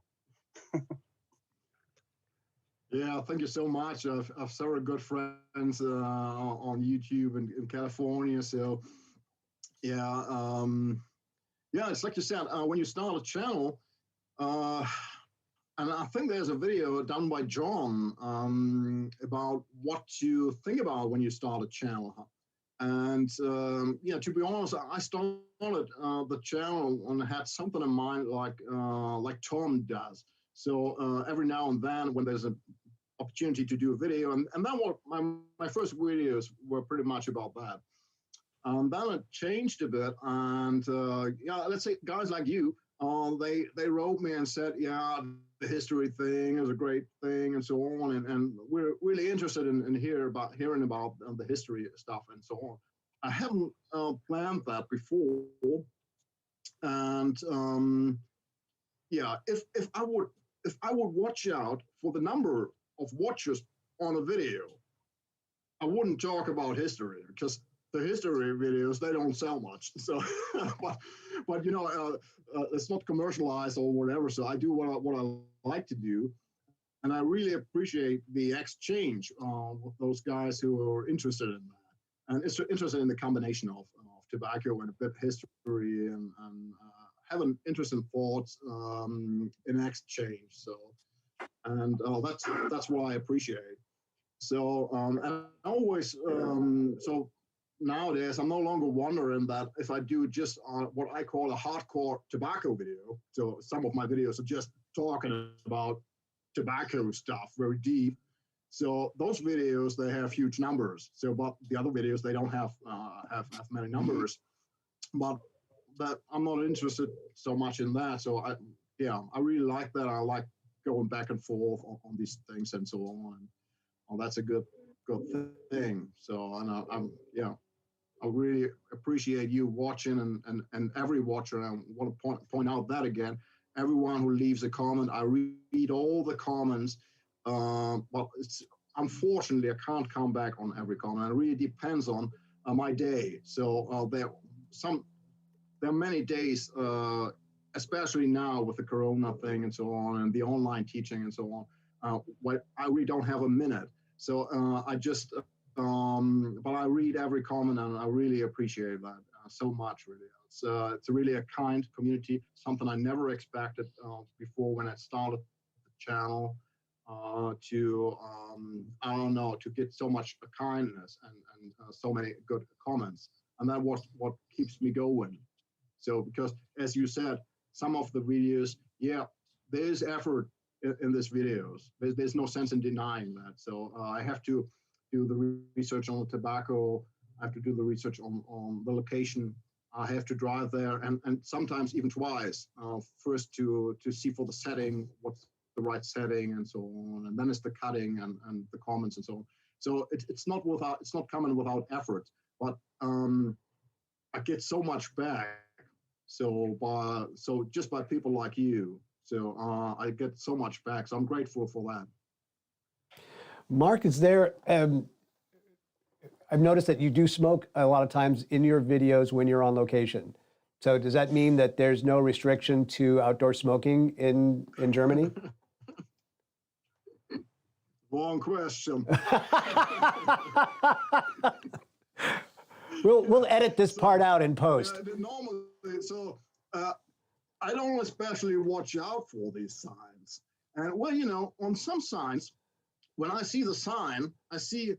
Yeah, thank you so much. I've several good friends on YouTube in California. So yeah, it's like you said, when you start a channel, and I think there's a video done by John about what you think about when you start a channel. And to be honest, I started the channel and had something in mind like Tom does. So every now and then, when there's an opportunity to do a video, and then what my first videos were pretty much about that. Then it changed a bit, and let's say guys like you, they wrote me and said, yeah, the history thing is a great thing, and so on, and we're really interested in hearing about the history stuff and so on. I haven't planned that before, and if I would watch out for the number of watchers on a video, I wouldn't talk about history, because the history videos, they don't sell much. So, but it's not commercialized or whatever. So I do what I like to do, and I really appreciate the exchange with those guys who are interested in that, and it's interested in the combination of tobacco and a bit of history, and having interesting thoughts in exchange. So, and that's what I appreciate. So, and I always so. Nowadays, I'm no longer wondering that if I do just what I call a hardcore tobacco video. So some of my videos are just talking about tobacco stuff very deep. So those videos, they have huge numbers. So, but the other videos, they don't have many numbers. But I'm not interested so much in that. So I really like that. I like going back and forth on these things and so on. Oh, that's a good thing. So, and I really appreciate you watching, and every watcher. And I want to point out that again, everyone who leaves a comment, I read all the comments. But unfortunately, I can't come back on every comment. It really depends on my day. So there are many days, especially now with the Corona thing and so on, and the online teaching and so on, where I really don't have a minute. So I just. But I read every comment, and I really appreciate that so much. Really, it's really a kind community. Something I never expected before when I started the channel. To get so much kindness and so many good comments, and that was what keeps me going. So because, as you said, some of the videos, there's effort in these videos. There's no sense in denying that. So I have to do the research on the tobacco. I have to do the research on the location. I have to drive there, and sometimes even twice. First to see for the setting, what's the right setting, and so on, and then it's the cutting and the comments and so on. So it's not coming without effort, but I get so much back. So just by people like you, so I get so much back. So I'm grateful for that. Mark, is there, I've noticed that you do smoke a lot of times in your videos when you're on location. So does that mean that there's no restriction to outdoor smoking in Germany? Wrong question. We'll edit this part out in post. Normally, I don't especially watch out for these signs. And well, you know, on some signs, when I see the sign, I see,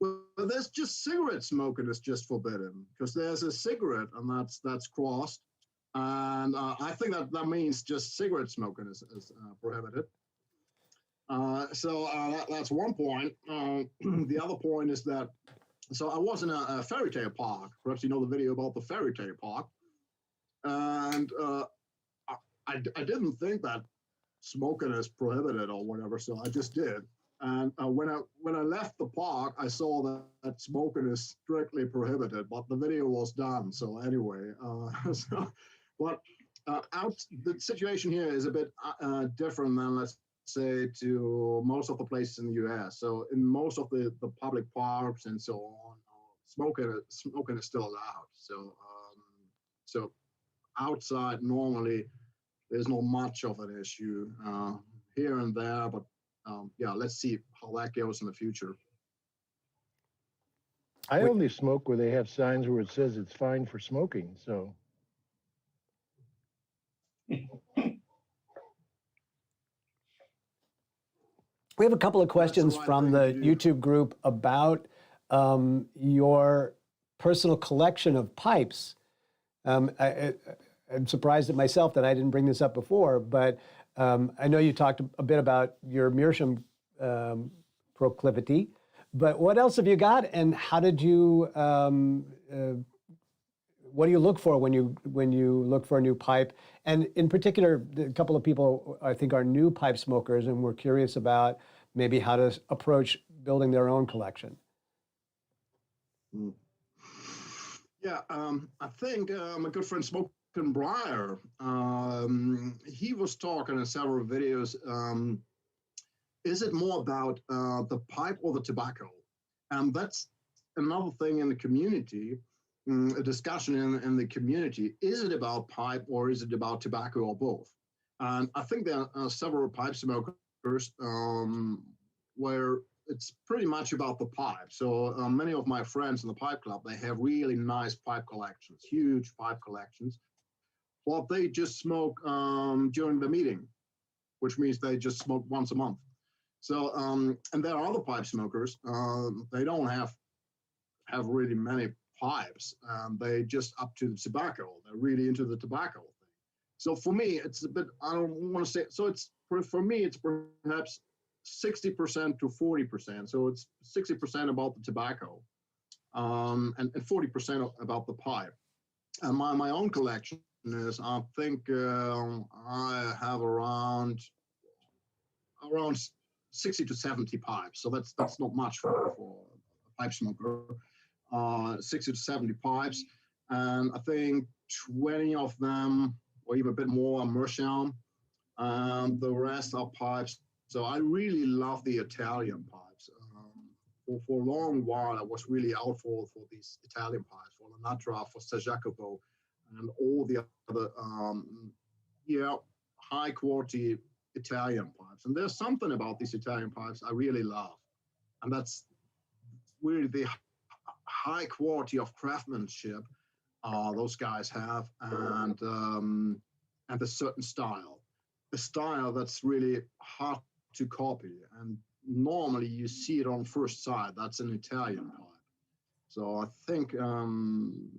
well, there's just cigarette smoking is just forbidden because there's a cigarette and that's crossed. And I think that means just cigarette smoking is prohibited. So that's one point. The other point is that, so I was in a fairy tale park. Perhaps you know the video about the fairy tale park. And I didn't think that smoking is prohibited or whatever, so I just did. And when I left the park, I saw that smoking is strictly prohibited, but the video was done. So anyway, the situation here is a bit different than, let's say, to most of the places in the U.S. So in most of the public parks and so on, smoking is still allowed. So outside normally there's not much of an issue here and there, but yeah, let's see how that goes in the future. I only smoke where they have signs where it says it's fine for smoking. So. We have a couple of questions from the YouTube group about your personal collection of pipes. I'm surprised at myself that I didn't bring this up before, but I know you talked a bit about your meerschaum proclivity, but what else have you got, and how did you? What do you look for when you look for a new pipe? And in particular, a couple of people I think are new pipe smokers, and we're curious about maybe how to approach building their own collection. Yeah, I think my good friend Smokin' Briar, he was talking in several videos. Is it more about the pipe or the tobacco? And that's another thing in the community, a discussion in the community. Is it about pipe or is it about tobacco or both? And I think there are several pipe smokers where it's pretty much about the pipe. So many of my friends in the pipe club, they have really nice pipe collections, huge pipe collections. Well, they just smoke during the meeting, which means they just smoke once a month. So, and there are other pipe smokers, they don't have really many pipes. They just up to the tobacco. They're really into the tobacco thing. So for me, it's a bit, I don't want to say, so it's, for me, it's perhaps 60% to 40%. So it's 60% about the tobacco and 40% about the pipe. And my own collection is, I think I have around 60 to 70 pipes. So that's not much for a pipe smoker. 60 to 70 pipes. And I think 20 of them, or even a bit more, are meerschaum. The rest are pipes. So I really love the Italian pipes. For a long while, I was really out for these Italian pipes, for Lanatra, for Sajacopo, and all the other, high quality Italian pipes. And there's something about these Italian pipes I really love. And that's really the high quality of craftsmanship those guys have, and a certain style. A style that's really hard to copy, and normally you see it on first sight. That's an Italian pipe. So I think in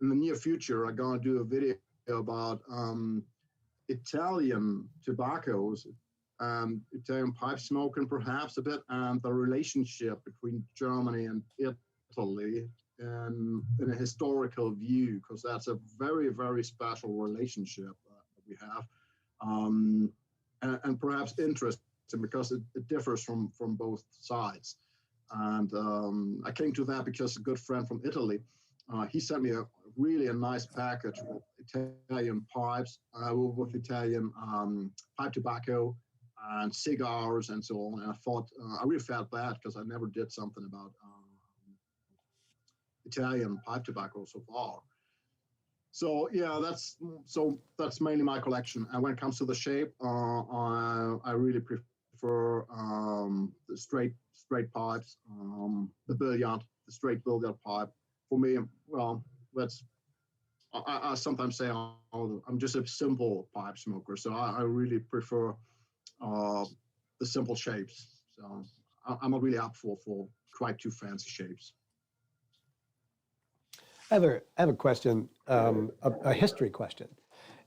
the near future I'm going to do a video about Italian tobaccos, Italian pipe smoking perhaps a bit, and the relationship between Germany and Italy in a historical view, because that's a very, very special relationship that we have, and perhaps interesting because it differs from both sides. And I came to that because a good friend from Italy, he sent me a nice package with Italian pipes, with Italian pipe tobacco and cigars and so on. And I thought, I really felt bad because I never did something about Italian pipe tobacco so far. So yeah, that's mainly my collection. And when it comes to the shape, I really prefer the straight pipes, the straight billiard pipe. For me, well, I sometimes say I'm just a simple pipe smoker, so I really prefer the simple shapes. So I'm not really up for quite too fancy shapes. I have a question, a history question.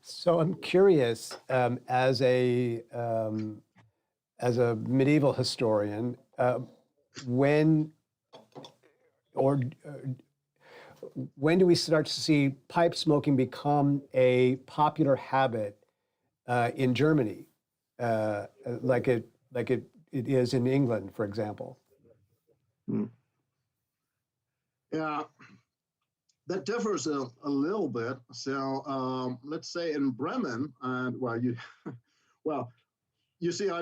So I'm curious, as a medieval historian, when do we start to see pipe smoking become a popular habit in Germany, like it is in England, for example? Yeah, that differs a little bit. So let's say in Bremen, and well, you see, I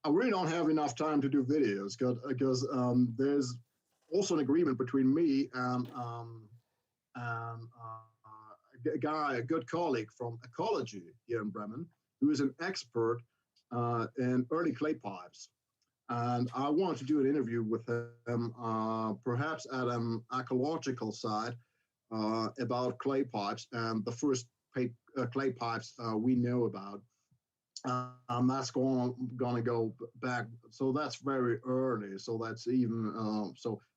really don't have enough time to do videos because there's also an agreement between me and a good colleague from ecology here in Bremen, who is an expert in early clay pipes. And I wanted to do an interview with him, perhaps at an ecological site about clay pipes and the first clay pipes we know about. That's going to go back. So that's very early. So that's even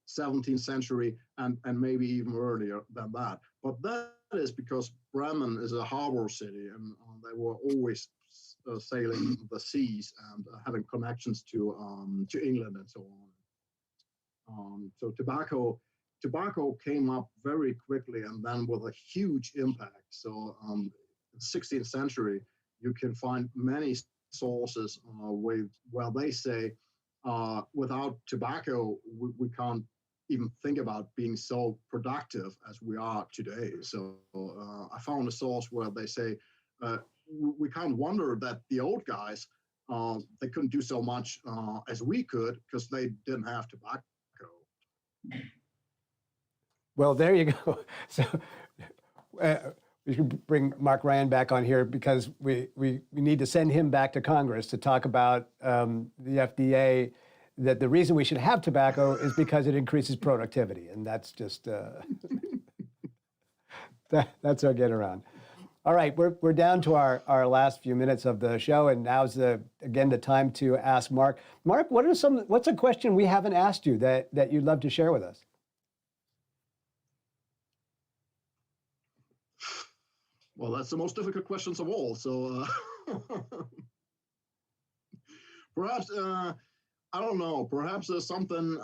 17th century and maybe even earlier than that. But that is because Bremen is a harbor city, and they were always sailing the seas and having connections to England and so on. So tobacco came up very quickly and then with a huge impact. So 16th century, you can find many sources where they say without tobacco, we can't even think about being so productive as we are today. So I found a source where they say we kind of wonder that the old guys, they couldn't do so much as we could because they didn't have tobacco. Well, there you go. So we should bring Mark Ryan back on here because we need to send him back to Congress to talk about the FDA, that the reason we should have tobacco is because it increases productivity. And that's just, that's our get around. All right, we're down to our last few minutes of the show, and now's again the time to ask Mark. Mark, what's a question we haven't asked you that you'd love to share with us? Well, that's the most difficult questions of all. So perhaps I don't know. Perhaps there's something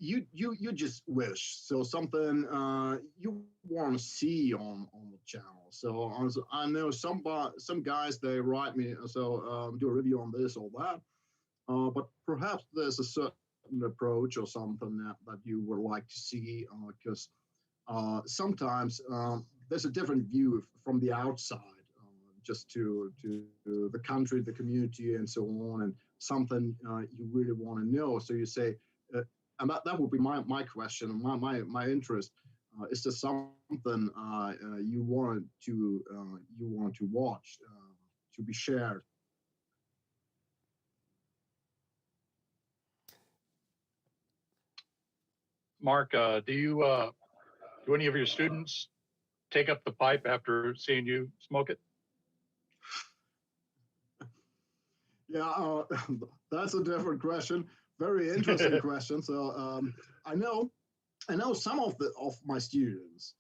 you just wish. So something you want to see on the channel. So I know some guys, they write me, so do a review on this or that. But perhaps there's a certain approach or something that you would like to see, because sometimes there's a different view from the outside, just to the country, the community, and so on, and something you really want to know. So you say, and that would be my question, my interest. Is there something you want to watch, to be shared? Mark, do any of your students take up the pipe after seeing you smoke it? Yeah, that's a different question. Very interesting question. So I know some of my students,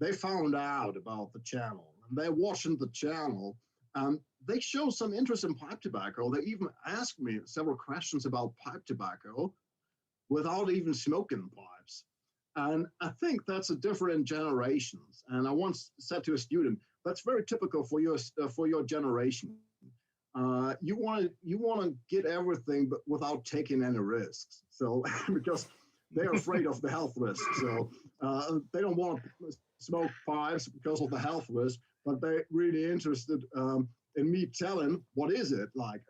they found out about the channel and they're watching the channel, and they show some interest in pipe tobacco. They even asked me several questions about pipe tobacco without even smoking pipes. And I think that's a different generations. And I once said to a student, that's very typical for your generation. You want to get everything, but without taking any risks. So because they're afraid of the health risks. So they don't want to smoke pipes because of the health risk, but they're really interested in me telling what is it like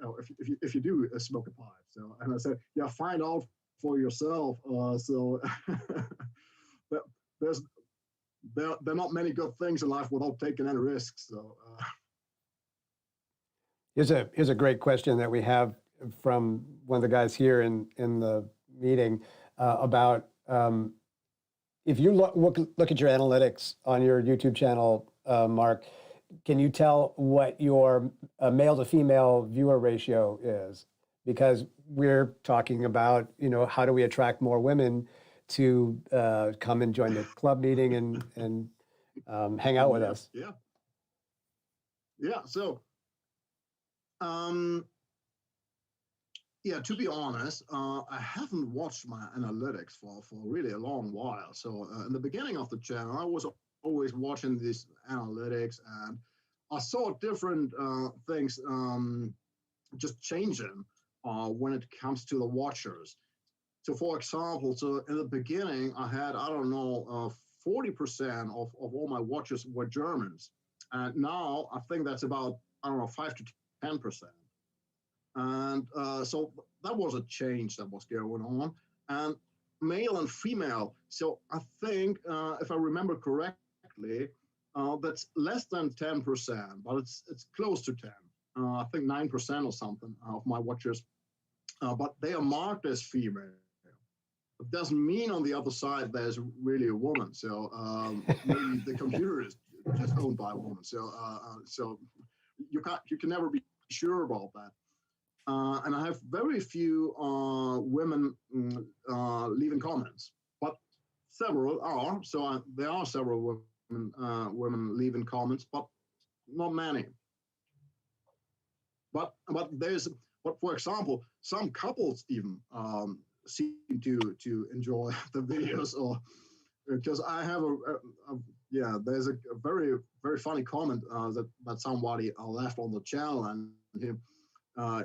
if you do smoke a pipe. So, and I said, yeah, find out for yourself. So there are not many good things in life without taking any risks. So. Here's a great question that we have from one of the guys here in the meeting about if you look at your analytics on your YouTube channel, Mark, can you tell what your male to female viewer ratio is? Because we're talking about, how do we attract more women to come and join the club meeting and hang out with us? Yeah. So, to be honest, I haven't watched my analytics for really a long while. So in the beginning of the channel, I was always watching these analytics, and I saw different things just changing when it comes to the watchers. So for example, in the beginning, I had, 40% of all my watchers were Germans. And now I think that's about, 5 to 10%. And so that was a change that was going on. And male and female, so I think, if I remember correctly, that's less than 10%, but it's close to 10. I think 9% or something of my watchers, but they are marked as female. It doesn't mean on the other side there's really a woman. So maybe the computer is just owned by a woman. So you can never be sure about that. And I have very few women leaving comments, but several are. So there are several women leaving comments, but not many. But for example, some couples even seem to enjoy the videos, or because I have there's a very, very funny comment that somebody left on the channel, and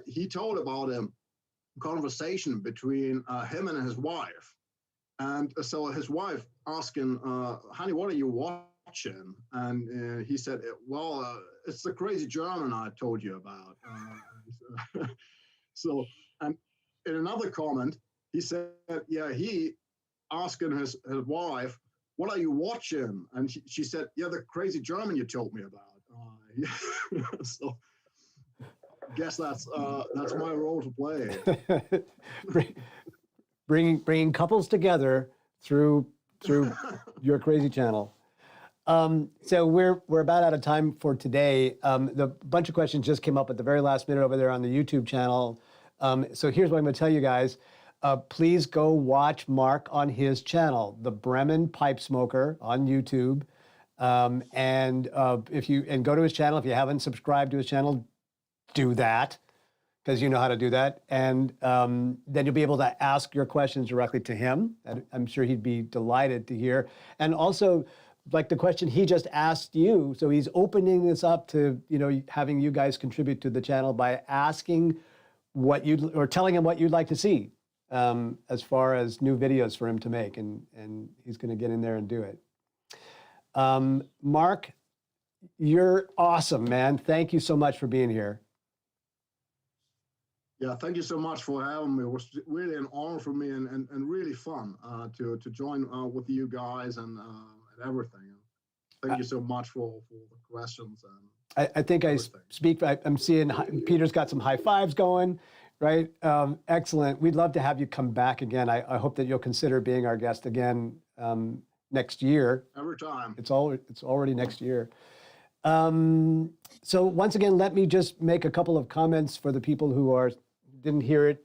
he told about a conversation between him and his wife. And so his wife asking, honey, what are you watching? And he said, well, it's the crazy German I told you about. So, and in another comment, he said, he asking his wife, what are you watching? And she said, the crazy German you told me about. So, guess that's my role to play. Bringing couples together through your crazy channel. So we're about out of time for today. The bunch of questions just came up at the very last minute over there on the YouTube channel. So here's what I'm going to tell you guys. Please go watch Mark on his channel, the Bremen Pipe Smoker on YouTube. And go to his channel. If you haven't subscribed to his channel, do that, because you know how to do that. And then you'll be able to ask your questions directly to him. I'm sure he'd be delighted to hear. And also, like the question he just asked you, so he's opening this up to, having you guys contribute to the channel by asking or telling him what you'd like to see as far as new videos for him to make. And he's going to get in there and do it. Mark, you're awesome, man. Thank you so much for being here. Yeah, thank you so much for having me. It was really an honor for me and really fun to join with you guys and everything. Thank you so much for the questions. I think I'm seeing Peter's got some high fives going, right? Excellent. We'd love to have you come back again. I hope that you'll consider being our guest again next year. Every time. It's already next year. So once again, let me just make a couple of comments for the people who didn't hear it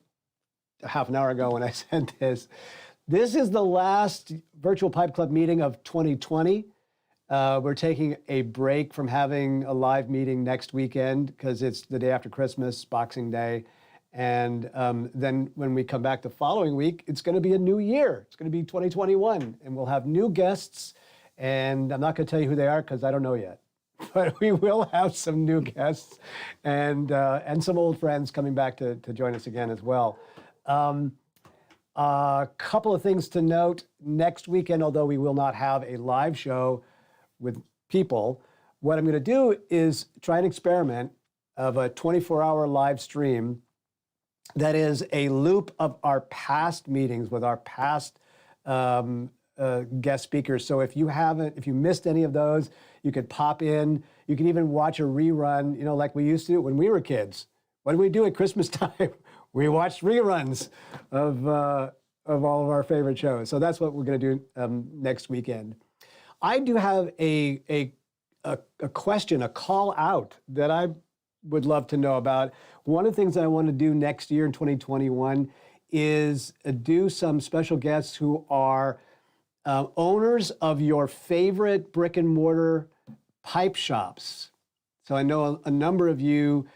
a half an hour ago when I sent this. This is the last Virtual Pipe Club meeting of 2020. We're taking a break from having a live meeting next weekend because it's the day after Christmas, Boxing Day. And then when we come back the following week, it's going to be a new year. It's going to be 2021, and we'll have new guests. And I'm not going to tell you who they are because I don't know yet. But we will have some new guests and some old friends coming back to join us again as well. A couple of things to note. Next weekend, although we will not have a live show with people, what I'm going to do is try an experiment of a 24-hour live stream that is a loop of our past meetings with our past guest speakers. So if you missed any of those, you could pop in. You can even watch a rerun, like we used to do when we were kids. What did we do at Christmas time? We watched reruns of all of our favorite shows. So that's what we're going to do next weekend. I do have a a question, a call out that I would love to know about. One of the things that I want to do next year in 2021 is do some special guests who are owners of your favorite brick and mortar pipe shops. So I know a number of you,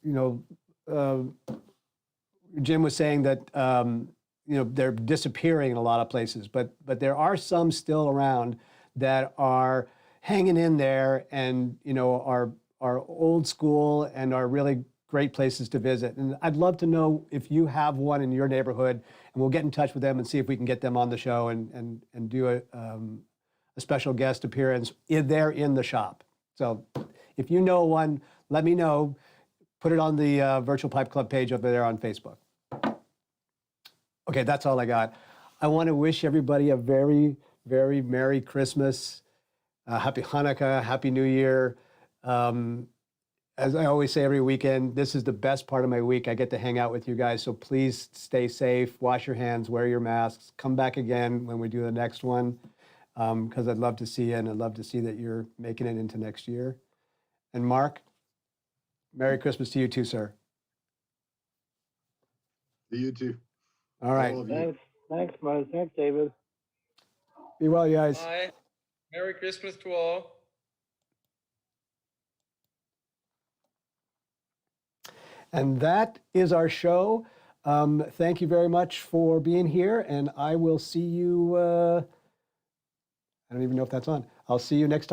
Jim was saying that they're disappearing in a lot of places, but there are some still around that are hanging in there and are old school and are really great places to visit. And I'd love to know if you have one in your neighborhood, and we'll get in touch with them and see if we can get them on the show and do a special guest appearance there in the shop. So if you know one, let me know. Put it on the Virtual Pipe Club page over there on Facebook. Okay, that's all I got. I want to wish everybody a very, very Merry Christmas, Happy Hanukkah, Happy New Year. As I always say every weekend, this is the best part of my week. I get to hang out with you guys, so please stay safe, wash your hands, wear your masks, come back again when we do the next one, because I'd love to see you, and I'd love to see that you're making it into next year. And Mark, Merry Christmas to you too, sir. To you too. All right. Thanks, Buzz. Thanks, David. Be well, you guys. Bye. Merry Christmas to all. And that is our show. Thank you very much for being here, and I will see you, I don't even know if that's on. I'll see you next time.